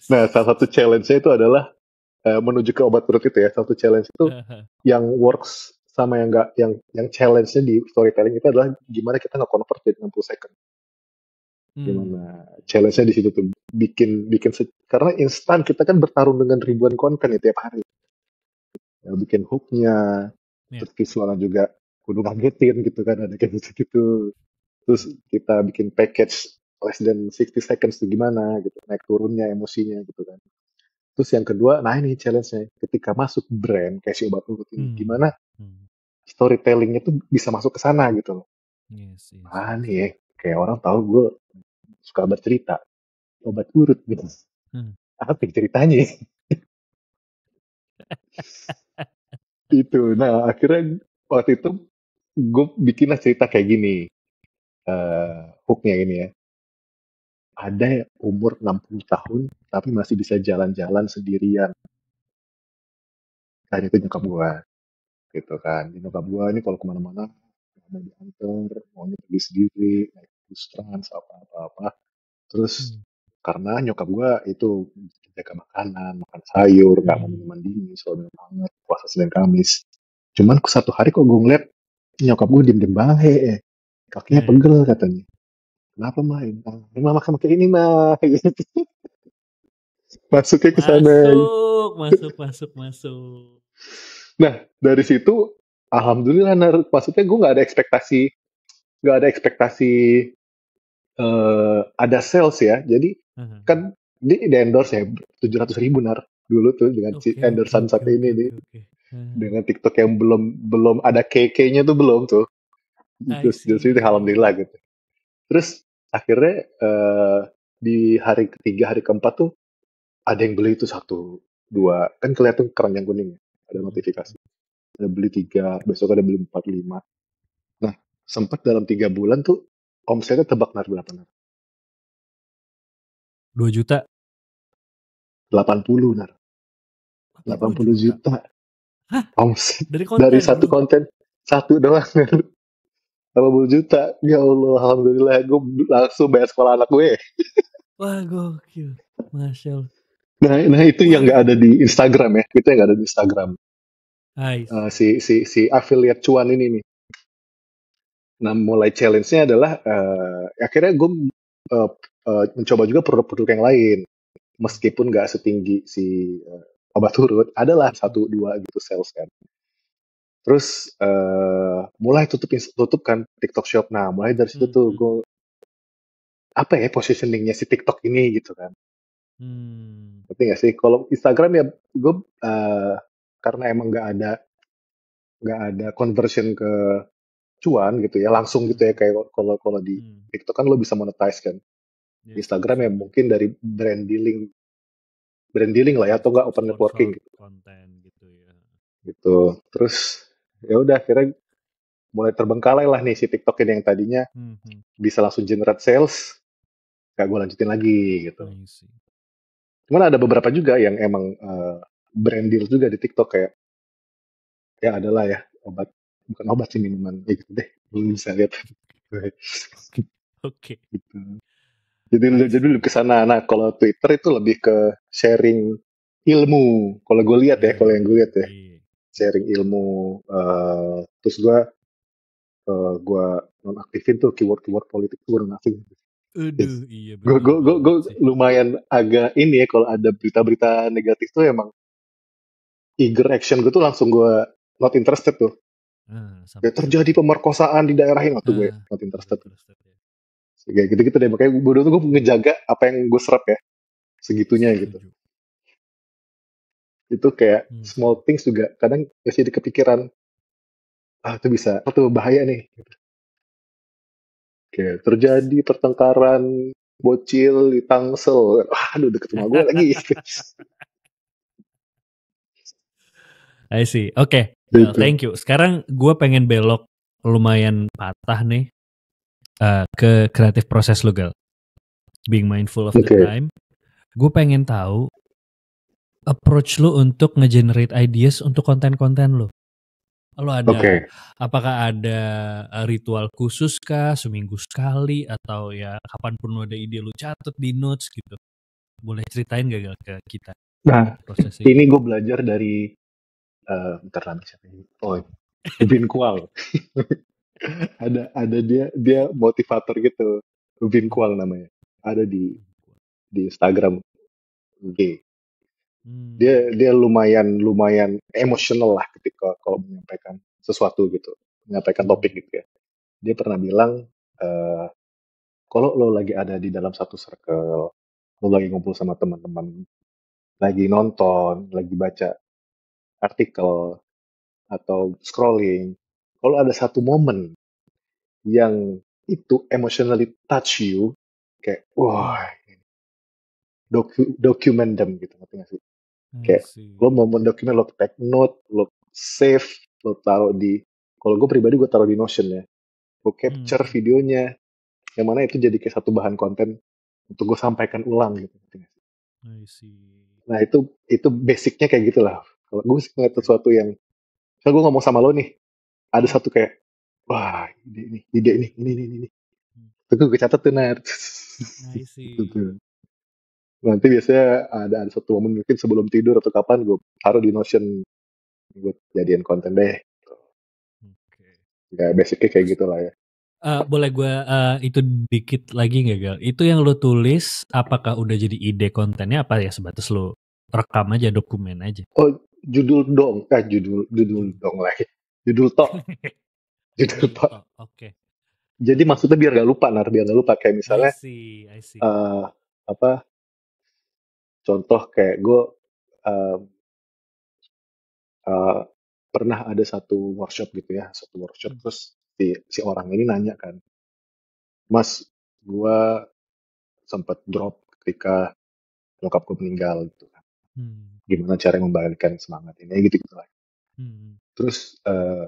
Nah, salah satu challenge-nya itu adalah menuju ke obat urut itu ya. Satu challenge itu yang works sama yang enggak, yang challenge-nya di storytelling itu adalah gimana kita nge-convert jadi 60 second. Gimana challenge-nya di situ tuh bikin karena instan kita kan bertarung dengan ribuan konten ya tiap hari. Ya, bikin hook-nya, terus visualnya juga kudu ngagetin gitu kan, ada kayak gitu. Terus kita bikin package less than 60 seconds tuh gimana gitu, naik turunnya emosinya gitu kan. Terus yang kedua, nah ini challenge-nya, ketika masuk brand kayak si obat urut ini, gimana storytelling-nya tuh bisa masuk ke sana gitu loh. Nih ya, kayak orang tahu gue suka bercerita, obat urut gitu. Apa ceritanya? Itu. Nah, akhirnya waktu itu gue bikinlah cerita kayak gini. Hook-nya ini ya. Ada umur 60 tahun, tapi masih bisa jalan-jalan sendirian. Dan itu nyokap gue. Gitu kan. Nyokap gue ini kalau kemana-mana, mau diantar, maunya pergi sendiri, naik bus trans, apa-apa. Terus karena nyokap gue itu jaga makanan, makan sayur, nggak mau minuman dingin, selalu minum hangat, puasa Senin Kamis. Cuman satu hari kok gue ngeliat nyokap gue diem-diem bahe, kakinya pegel katanya. Kenapa main? Mah makan kayak ini mah. Masuknya ke sana. Masuk. Nah dari situ, alhamdulillah, maksudnya gue nggak ada ekspektasi ada sales ya. Jadi kan di endorse ya 700.000 dulu tuh dengan endorsean satu ini nih. Dengan TikTok yang belum ada KK-nya tuh belum tuh. Terus itu alhamdulillah gitu. Terus akhirnya di hari ketiga, hari keempat tuh ada yang beli itu 1, 2, kan kelihatan keranjang kuning, ada notifikasi. Ada beli 3, besok ada beli 4, 5. Nah, sempat dalam 3 bulan tuh omsetnya tebak berapa nar? 2 juta? 80 nar. 80 juta. Hah? Omset dari satu konten, satu doang. 80 juta. Ya Allah, alhamdulillah gue langsung bayar sekolah anak gue. Wah, gokil. Masya Allah. Nah itu yang nggak ada di Instagram ya. Itu yang nggak ada di Instagram. Si affiliate cuan ini nih. Nah mulai challenge-nya adalah akhirnya gue mencoba juga produk-produk yang lain. Meskipun nggak setinggi si obat urut, adalah 1, 2 gitu sales kan. Terus mulai tutup kan TikTok Shop. Nah mulai dari situ tuh gue apa ya positioningnya si TikTok ini gitu kan. Ngerti nggak sih? Kalau Instagram ya gue karena emang nggak ada conversion ke cuan gitu ya, langsung gitu ya, kayak kalau di TikTok kan lo bisa monetize kan. Instagram ya mungkin dari brand dealing lah ya, atau enggak open networking gitu. Konten gitu ya. Gitu. Terus ya udah akhirnya mulai terbengkalai lah nih si TikTok ini yang tadinya bisa langsung generate sales, gak gue lanjutin lagi gitu. Cuman ada beberapa juga yang emang brand deal juga di TikTok, kayak ya adalah ya bukan obat sih, minuman gitu deh. Belum bisa lihat. Oke. Gitu. Jadi lebih ke sana. Nah, kalau Twitter itu lebih ke sharing ilmu. Kalau gue lihat ya, kalau yang gue lihat ya, Iya. sharing ilmu. Terus gue nonaktifin tuh keyword-keyword politik tuh gue nonaktifin. Aduh, iya Gue bener banget sih. lumayan agak ini ya kalau ada berita-berita negatif tuh emang eager action gue tuh langsung gue not interested tuh. Ya Sama sih. terjadi pemerkosaan di daerah ini tuh gue not Not interested. interested ya. Kayak gitu-gitu deh. Makanya gue ngejaga apa yang gue serap ya segitunya gitu. Setuju. Itu kayak small Hmm. things juga kadang masih di kepikiran, itu bisa, tuh bahaya nih. Kayak terjadi pertengkaran bocil di Tangsel. Aduh, deket rumah gue lagi. I see. Oke, Gal, Gitu. thank you. Sekarang gue pengen belok lumayan patah nih ke kreatif proses lo, Gal. Being mindful of the Oke. time. Gue pengen tahu approach lo untuk nge-generate ideas untuk konten-konten lo. Lo ada, Oke. apakah ada ritual khusus kah, seminggu sekali, atau ya kapanpun lo ada ide lo catat di notes gitu. Boleh ceritain gak, Gal, ke kita Nah, prosesnya ini gimana? gue belajar dari bentar lagi siapa ini? Oh, Ubin Kuang. Ada dia motivator gitu. Ubin Hmm. Kuang namanya. Ada di Instagram. G. Dia Hmm. dia lumayan lumayan emosional lah ketika kalau menyampaikan sesuatu gitu, menyampaikan topik Hmm. gitu ya. Dia pernah bilang, eh, kalau lo lagi ada di dalam satu circle, lo lagi ngumpul sama teman-teman, lagi nonton, lagi baca artikel atau scrolling, kalau ada satu momen yang itu emotionally touch you, kayak Hmm. wah, document them gitu, ngerti nggak sih? I Kayak lo see. mau mendokumen, lo take note, lo save, lo taruh di, kalau gue pribadi gue taruh di Notion ya, gue Hmm. capture videonya, yang mana itu jadi kayak satu bahan konten untuk gue sampaikan ulang gitu. I see. Nah itu basicnya kayak gitulah. Kalau gue sih ngeliat Oke. sesuatu yang, kalau gue ngomong sama lo nih, ada Hmm. satu kayak, wah ide ini. Hmm. Itu gue catat tuh, Nar. I Gitu see. tuh. Nanti biasanya ada satu momen mungkin sebelum tidur atau kapan gue taruh di Notion, gue jadiin konten deh. Oke. Ya basicnya kayak Terus gitulah ya. boleh gue itu dikit lagi nggak, Gal? Itu yang lo tulis, apakah udah jadi ide kontennya, apa ya sebatas lo rekam aja, dokumen aja? Oh, judul dong, judul Judul. dong lagi. Judul tok, judul Judul tok. tok. Oke. Jadi maksudnya biar gak lupa, Nar, biar gak lupa. Kayak I misalnya, see. I see. eh apa, contoh kayak gue eh, eh, pernah ada satu workshop gitu ya, satu workshop Hmm. terus si orang ini nanya kan, Mas, gue sempat drop ketika nyokap gue meninggal gitu kan. Hmm. Gimana cara membalikan semangat ini, gitu gitu lah. Hmm. Terus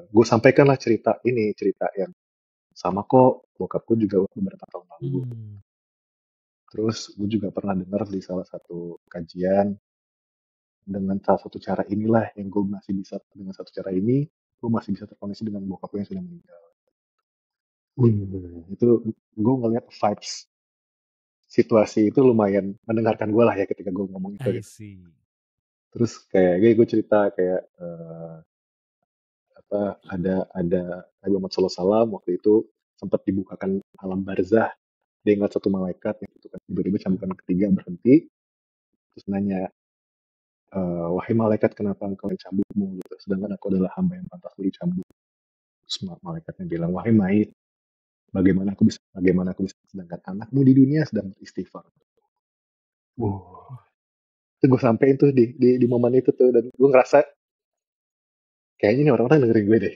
gue sampaikanlah cerita yang sama kok, bokapku juga beberapa tahun lalu. Hmm. Terus gue juga pernah dengar di salah satu kajian, dengan salah satu cara inilah yang gue masih bisa, dengan satu cara ini gue masih bisa terkoneksi dengan bokap gue yang sudah meninggal. Itu gue ngeliat vibes situasi itu lumayan mendengarkan gue lah ya ketika gue ngomong itu I gitu. see. Terus kayak gue cerita kayak apa, ada Nabi Muhammad SAW waktu itu sempat dibukakan alam barzah, dia ingat satu malaikat yang itu kan tiba-tiba Hmm. cambukan ketiga berhenti, terus nanya, wahai malaikat kenapa engkau mencambukmu gitu, sedangkan aku adalah hamba yang pantas dicambuk. Terus malaikatnya bilang, wahai mayit, bagaimana aku bisa, sedangkan anakmu di dunia sedang beristighfar. Itu gue sampein tuh di momen itu tuh, dan gue ngerasa kayaknya ini orang-orang dengerin gue deh.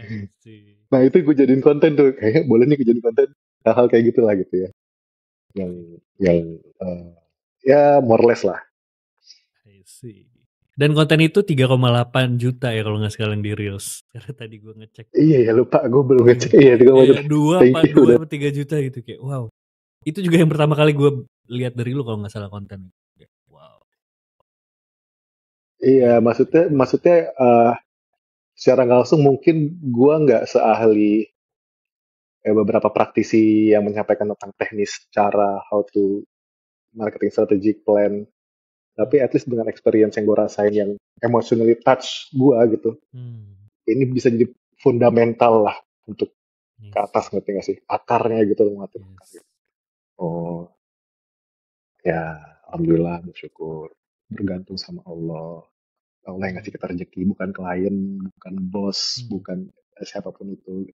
I see. Nah itu gue jadiin konten tuh, kayaknya boleh nih gue jadiin konten hal-hal kayak gitu lah gitu ya, yang Oke. yang eh, ya more or less lah. I see. Dan konten itu 3,8 juta ya kalau nggak sekarang di Reels. Karena tadi gue ngecek. Iya ya, lupa gue belum ngecek, Iya. iya juga Ya, maksudnya. Thank you dua udah. apa 3 juta gitu, kayak wow. Itu juga yang pertama kali gue lihat dari lu kalau nggak salah konten. Kayak, wow. Iya Gila, maksudnya gila. maksudnya secara nggak langsung mungkin gue nggak seahli beberapa praktisi yang menyampaikan tentang teknis cara how to marketing strategic plan, tapi at least dengan experience yang gue rasain yang emotionally touch gue gitu, Hmm. ini bisa jadi fundamental lah untuk ke Yes. atas, ngerti gak sih, akarnya gitu loh, ngatur akar Yes. gitu. Oh ya, alhamdulillah, bersyukur, bergantung sama Allah. Allah yang Hmm. ngasih kita rezeki, bukan klien, bukan bos, Hmm. bukan siapapun itu.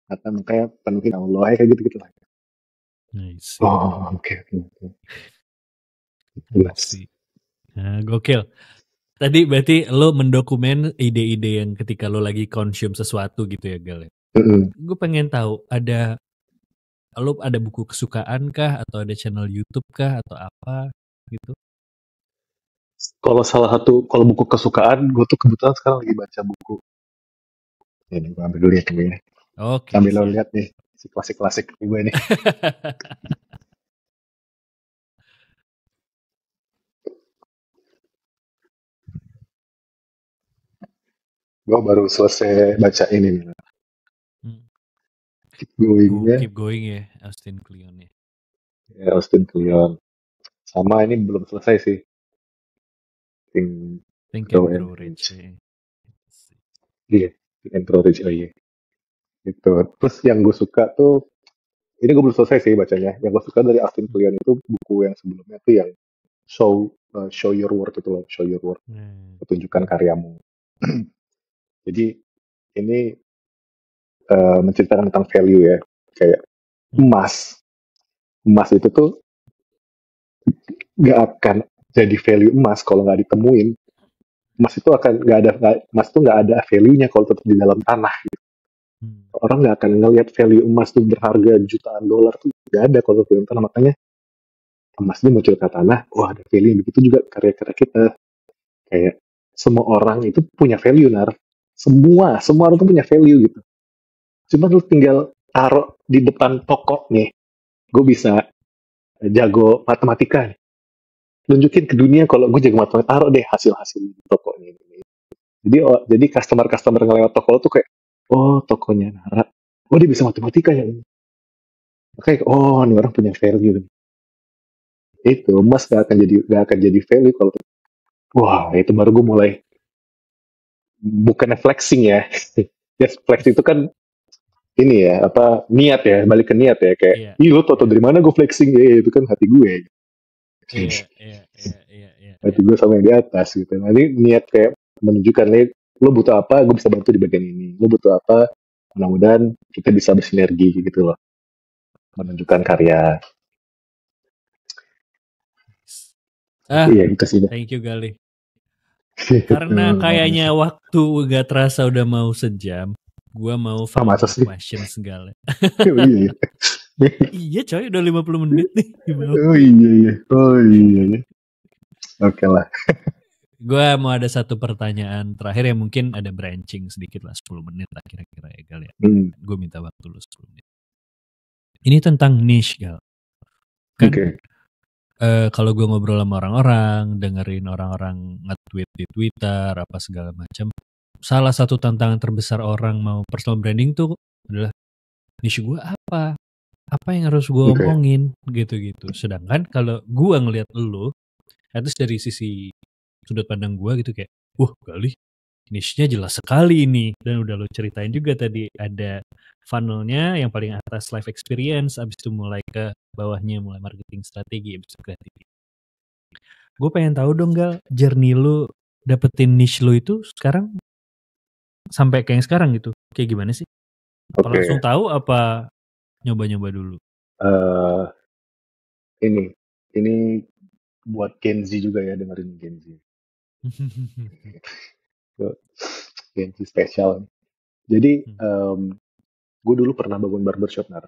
Kata makanya penuhin Allah ya, kayak gitu-gitu lah. I see. Oh, oke, oke, oke. I Jelas. see. Nah, gokil. Tadi berarti lo mendokumen ide-ide yang ketika lo lagi consume sesuatu gitu ya, Gal. Mm-mm. Gue pengen tahu, lo ada buku kesukaan kah, atau ada channel YouTube kah, atau apa gitu? Kalau salah satu, kalau buku kesukaan, gue tuh kebetulan sekarang lagi baca buku. Ini gue ambil dulu ya, tunggu ya. Oke, Sambil lo siap. lihat nih, si klasik-klasik gue nih. Gue baru selesai baca ini nih. Hmm. Keep Going-nya, Keep Going ya, Austin Kleon ya. ya, Austin Kleon. Sama ini belum selesai sih. Think, Think Grow and and Grow Rich. Rich. Ya. Iya, Think and Grow Rich, oh iya. Gitu. Terus yang gue suka tuh, ini gue belum selesai sih bacanya. Yang gue suka dari Austin Kleon itu buku yang sebelumnya tuh yang show your work itu loh, show your work, Hmm. tunjukkan karyamu. Jadi ini menceritakan tentang value ya, kayak Hmm. emas itu tuh nggak akan jadi value emas kalau nggak ditemuin. Emas itu akan nggak ada, emas itu nggak ada value-nya kalau tetap di dalam tanah. Hmm. Orang nggak akan ngelihat value emas tuh berharga jutaan dolar tuh nggak ada kalau tetap di dalam tanah. Makanya emas ini muncul ke tanah, wah ada value. Begitu juga karya-karya kita, kayak semua orang itu punya value, nar. Semua orang tuh punya value gitu. Cuma lu tinggal taruh di depan toko nih, gue bisa jago matematika nih. Tunjukin ke dunia kalau gue jago matematika, taruh deh hasil-hasil di toko ini. Jadi customer ngelewat toko lo tuh kayak, oh tokonya Nara, oh dia bisa matematika ya. Kayak, oh ini orang punya value. Itu emas gak akan jadi value kalau, wah itu baru gue mulai, bukannya flexing ya. Ya flex itu kan ini ya, apa, niat ya, balik ke niat ya, kayak, Iya, ih lo tau iya, dari mana gue flexing ya, itu kan hati gue. iya, iya, iya, iya, iya, iya. Hati gue sama yang di atas gitu. Nanti niat kayak menunjukkan nih, lo butuh apa, gue bisa bantu di bagian ini. Lo butuh apa, mudah-mudahan kita bisa bersinergi gitu loh. Menunjukkan karya. Ah, Iya itu sih. thank you Gali. Gitu, Karena kayaknya waktu gak terasa udah mau sejam, gua mau masa final sih? question segala. Oh iya. Iya coy, udah 50 menit nih di bawah. Oh iya iya. Oh iya iya. Oke lah. Gua mau ada satu pertanyaan terakhir yang mungkin ada branching sedikit lah, 10 menit lah kira-kira ya Gal ya. Hmm. Gue minta waktu lu 10 menit. Ini tentang niche Gal. Kan Oke. kalau gue ngobrol sama orang-orang, dengerin orang-orang nge-tweet di Twitter apa segala macam, salah satu tantangan terbesar orang mau personal branding tuh adalah niche gue apa? Apa yang harus gue Oke. omongin gitu-gitu. Sedangkan kalau gue ngelihat lu, at least dari sisi sudut pandang gue gitu kayak, wah Gali, niche-nya jelas sekali ini. Dan udah lo ceritain juga tadi ada funnelnya yang paling atas life experience, abis itu mulai ke bawahnya mulai marketing strategi, abis itu kreatif. Gue pengen tahu dong Gal, journey lu dapetin niche lu itu sekarang sampai kayak yang sekarang gitu. Kayak gimana sih? Apa langsung Oke. tahu apa nyoba-nyoba dulu? Eh, ini buat Gen Z juga ya, dengerin Gen Z. Gen Z spesial. Jadi gue dulu pernah bangun barbershop, Nar.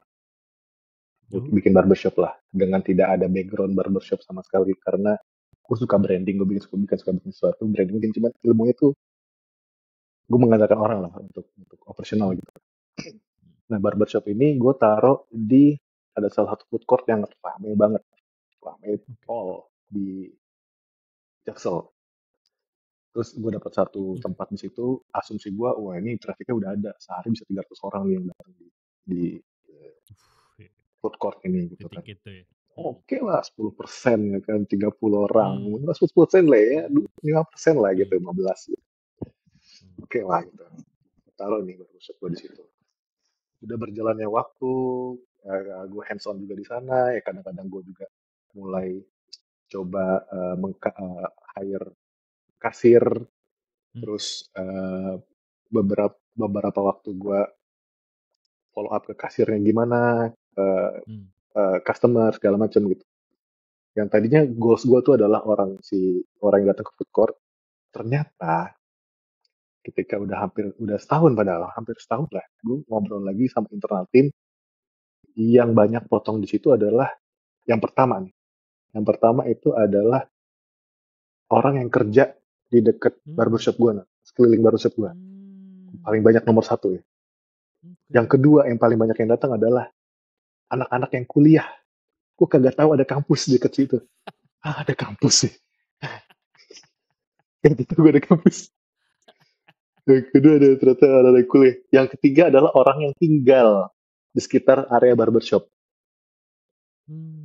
Gue Oh, bikin barbershop lah dengan tidak ada background barbershop sama sekali, karena gue suka branding, gue suka bikin sesuatu branding, mungkin cuma ilmunya tuh gue mengandalkan orang lah untuk operasional gitu. Nah barbershop ini gue taruh di ada salah satu food court yang ramai banget, ramai pol di Jaksel. Terus gue dapat satu tempat di situ, asumsi gue, wah ini trafficnya udah ada, sehari bisa 300 orang nih yang datang di food court ini gitu kan. Titik itu ya. Oke lah 10% ya kan, 30 orang, mungkin 10% lah ya, 5% lah gitu, 15 gitu. Oke lah gitu. Taruh nih barbershop gue di situ. Udah berjalannya waktu, gue hands on juga di sana, ya kadang-kadang gue juga mulai coba hire kasir, terus beberapa beberapa waktu gue follow up ke kasirnya gimana, customer segala macam gitu. Yang tadinya goals gue tuh adalah orang yang datang ke food court, ternyata ketika udah setahun, padahal hampir setahun lah, gue ngobrol lagi sama internal tim, yang banyak potong di situ adalah yang pertama nih. Yang pertama itu adalah orang yang kerja di dekat barbershop gue, sekeliling barbershop gue. Paling banyak nomor 1 ya. Yang kedua yang paling banyak yang datang adalah anak-anak yang kuliah. Gue kagak tahu ada kampus di dekat situ. Ada kampus sih. Yang ketiga ada kampus. Yang kedua ada ternyata anak kuliah. Yang ketiga adalah orang yang tinggal di sekitar area barbershop.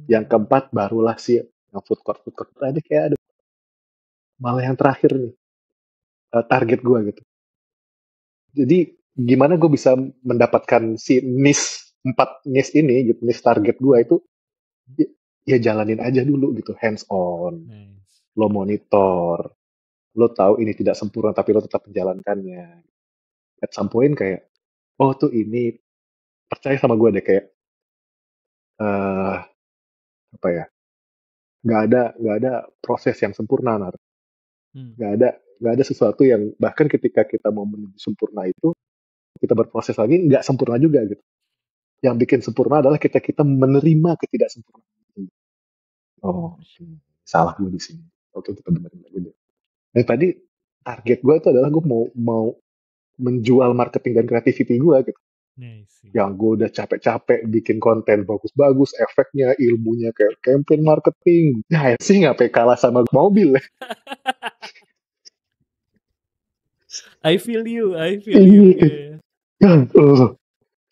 Yang keempat barulah sih yang food court. Tadi kayak ada malah yang terakhir nih target gue gitu. Jadi gimana gue bisa mendapatkan si niche 4 niche ini gitu, niche target gue itu ya jalanin aja dulu gitu, hands on. Lo monitor, lo tahu ini tidak sempurna tapi lo tetap menjalankannya. At some point kayak, oh tuh ini, percaya sama gue deh kayak, apa ya, nggak ada proses yang sempurna, Nar. Nggak ada sesuatu yang bahkan ketika kita mau menuju sempurna itu, kita berproses lagi nggak sempurna juga gitu. Yang bikin sempurna adalah kita menerima ketidaksempurnaan. Oh, salah gue di sini. Oke, kita benerin lagi deh. Nah, tadi target gue itu adalah gue mau menjual marketing dan creativity gue gitu. Yang gue udah capek-capek bikin konten bagus-bagus, efeknya, ilmunya kayak campaign marketing. Nah, sih nggak kalah sama mobil ya. I feel you. Yeah.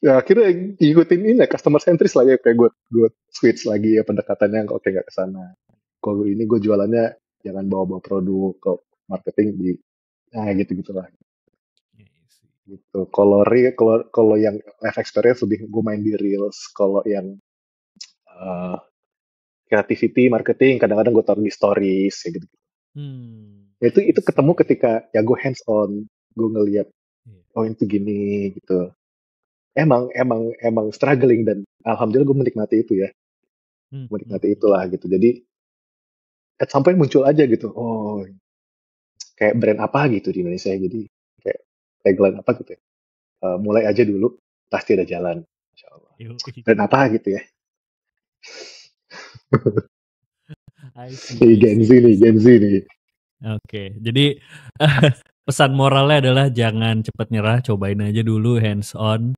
Ya akhirnya ikutin ini ya, customer centris lah ya, kayak gue switch lagi ya pendekatannya, oke nggak kesana. Kalau ini gue jualannya jangan bawa-bawa produk ke marketing di, nah gitu-gitulah. Gitu. Kalau yang live experience lebih gue main di reels. Kalau yang creativity marketing kadang-kadang gue taruh di stories ya gitu. Itu ketemu ketika ya gue hands on, gue ngeliat oh itu gini gitu. Emang struggling dan alhamdulillah gue menikmati itu ya. Menikmati itulah gitu. Jadi at some point muncul aja gitu. Oh, kayak brand apa gitu di Indonesia. Jadi kayak tagline apa gitu ya. Mulai aja dulu, pasti ada jalan. Insya Allah. Brand apa gitu ya. Gen Z nih. Oke, jadi pesan moralnya adalah jangan cepat nyerah, cobain aja dulu hands on.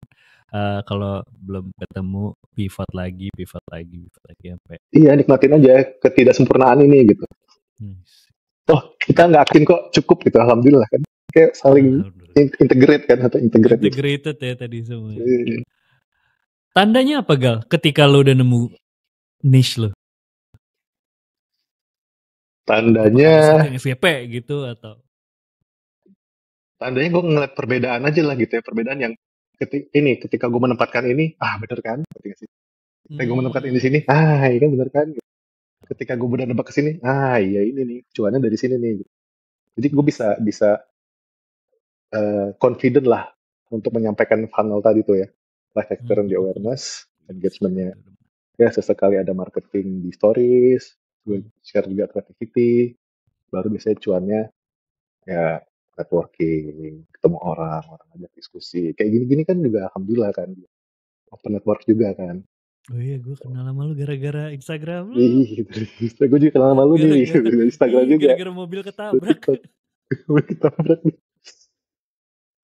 Kalau belum ketemu pivot lagi sampai. Iya, nikmatin aja ketidaksempurnaan ini gitu. Oh, kita nggak yakin kok, cukup gitu, alhamdulillah kan. Kayak saling integrate kan, atau integrated ya tadi semua. Tandanya apa, Gal? Ketika lo udah nemu niche lo? Tandanya FYP gitu atau? Tandanya gue ngeliat perbedaan aja lah gitu ya, perbedaan yang ketika gue menempatkan ini, bener kan? Ketika gue menempatkan ini di sini, iya kan bener kan? Ketika gue benar nebak ke sini, iya ini nih, cuannya dari sini nih. Jadi gue bisa confident lah untuk menyampaikan funnel tadi tuh ya, life experience di awareness, engagementnya. Ya sesekali ada marketing di stories, gue share juga creativity, baru biasanya cuannya ya networking, ketemu orang ajak diskusi. Kayak gini-gini kan juga alhamdulillah kan. Open network juga kan. Oh iya, gue kenal sama lu gara-gara Instagram lu. Gue juga kenal sama lu nih, Instagram juga. Gara-gara mobil ketabrak.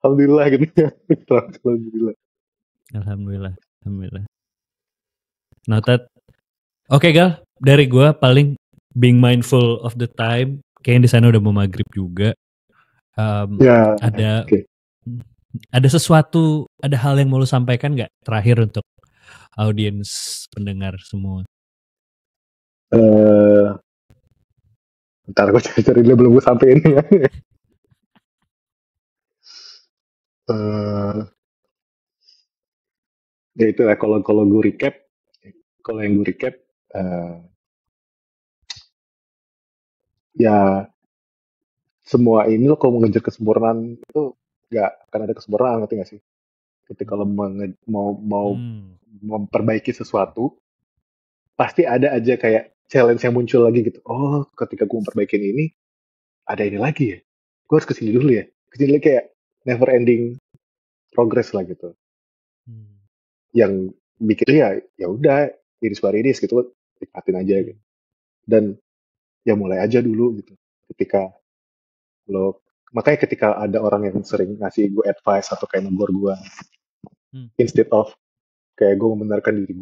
Alhamdulillah gitu ya. Alhamdulillah. Noted. Oke, Gal, dari gue paling being mindful of the time. Kayaknya di sana udah mau maghrib juga. Ya, ada oke. ada sesuatu, ada hal yang mau lu sampaikan nggak terakhir untuk audiens pendengar semua? Eh, Ntar gue cari dulu belum gue sampein ya. Eh, Ya itu lah kalau gue recap, kalau yang gue recap, eh, ya semua ini lo kalau mengejar kesempurnaan itu nggak akan ada kesempurnaan, ngerti nggak sih? Ketika lo mau Hmm. memperbaiki sesuatu, pasti ada aja kayak challenge yang muncul lagi gitu. Oh, ketika gue memperbaiki ini, ada ini lagi ya. Gue harus kesini dulu ya. Kesini lagi kayak never ending progress lah gitu. Hmm. Yang bikin ya udah iris per iris gitu, nikmatin aja gitu. Hmm. Dan ya mulai aja dulu gitu. Ketika lo makanya ketika ada orang yang sering ngasih gue advice atau kayak negor gue, Hmm. instead of kayak gue membenarkan diri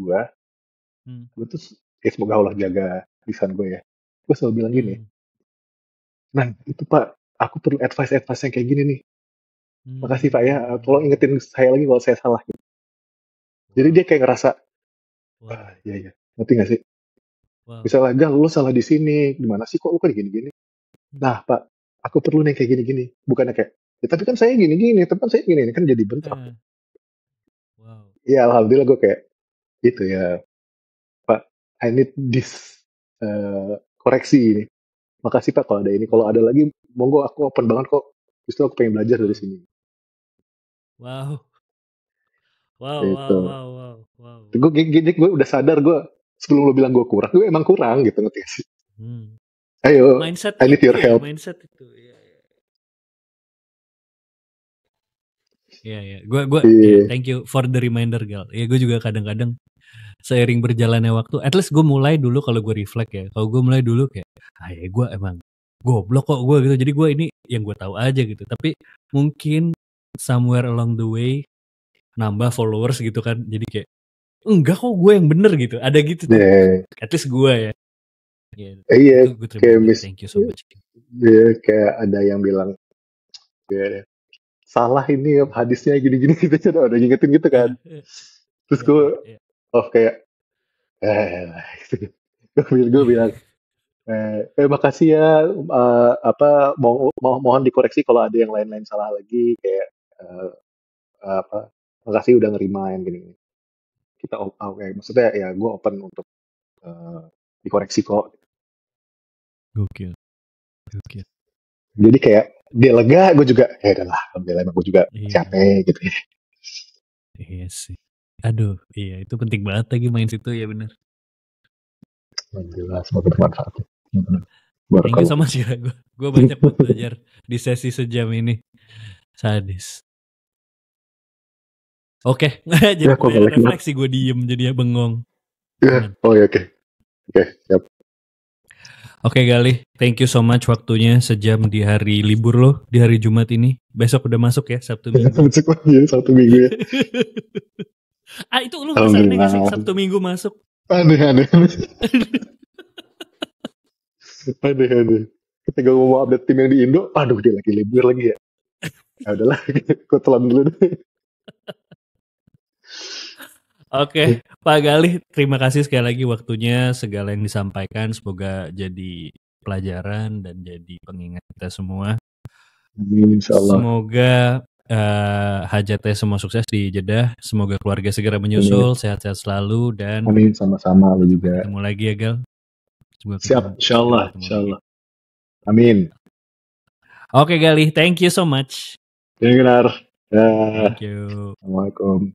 Hmm. gue tuh ya semoga Allah jaga lisan gue ya. Gue selalu bilang gini, Hmm. nah itu Pak, aku perlu advice yang kayak gini nih. Makasih Pak ya, tolong Hmm. ingetin saya lagi kalau saya salah. Jadi dia Wow. kayak ngerasa, Wow. iya iya, ngerti gak sih? Wow. Misalnya, Gal, lu salah di sini, gimana sih kok lu kan gini-gini? Hmm. Nah Pak, aku perlu nih kayak gini-gini. Bukannya kayak, ya tapi kan saya gini-gini, tapi kan saya gini, kan jadi bentrok. Eh. Wow. Ya alhamdulillah gue kayak, gitu ya, Pak, I need this koreksi ini. Makasih Pak kalau ada ini. Kalau Wow. ada lagi, monggo aku open banget kok. Justru aku pengen belajar dari Wow. sini. Wow. Wow. Gitu. Wow. Wow. Wow. Wow. Gue udah sadar gue sebelum lo bilang gue emang kurang gitu ngerti gak sih? Hmm. Ayo, Mindset I need itu your ya, help. mindset itu. Iya, iya. Iya, iya. Gue ya, Iya, thank you for the reminder, Gal. Ya, gue juga kadang-kadang seiring berjalannya waktu, at least gue mulai dulu kalau gue reflect ya. Kalau gue mulai dulu kayak, ya gue emang goblok kok gue gitu. Jadi gue ini yang gue tahu aja gitu. Tapi mungkin somewhere along the way nambah followers gitu kan. Jadi kayak enggak kok gue yang bener gitu. Ada gitu tuh. yeah. At least gue ya. Ya, Iya, itu good kayak reminder. Thank you so much. iya, kayak ada yang bilang, ya, salah ini hadisnya gini-gini gitu, udah ngingetin gitu kan. Terus Iya, gue, iya, iya. kayak, gitu. Gue bilang, makasih ya, apa mohon dikoreksi kalau ada yang lain-lain salah lagi, kayak eh, apa, makasih udah nerima yang gini. Kita oke, maksudnya ya gue open untuk eh, dikoreksi kok. Gokil. Gokil. Jadi kayak dia lega, gue juga ya udahlah, alhamdulillah emang gue juga Iya. capek gitu. Iya sih. Aduh, iya itu penting banget lagi main situ ya bener. Alhamdulillah semoga bermanfaat. Thank you so Barakallah. much ya. Gue banyak buat belajar di sesi sejam ini. Sadis. Oke, jadi Ya, kok banyak balik banget. refleksi gue diem jadi bengong. Ya, Aman. oh ya oke. Oke, siap. Oke Galih, thank you so much waktunya sejam di hari libur lo, di hari Jumat ini. Besok udah masuk ya, Sabtu Minggu. Masuk lagi ya, 1 minggu ya. Itu lu ngerasa aneh gak sih Alhamdulillah. Sabtu Minggu masuk? Aneh. Aneh. Ketika gue mau update tim yang di Indo, aduh dia lagi libur lagi ya. Ya udahlah, gue telan dulu deh. Oke, Pak Galih, terima kasih sekali lagi waktunya, segala yang disampaikan, semoga jadi pelajaran dan jadi pengingat kita semua. Insyaallah. Semoga hajatnya semua sukses di Jeddah, semoga keluarga segera menyusul, sehat-sehat selalu, dan Amin, sama-sama lu juga. ketemu lagi ya Gal. Semoga Siap, segera ketemu lagi. Amin. Oke Galih, thank you so much. Dengar. Thank you. Assalamualaikum.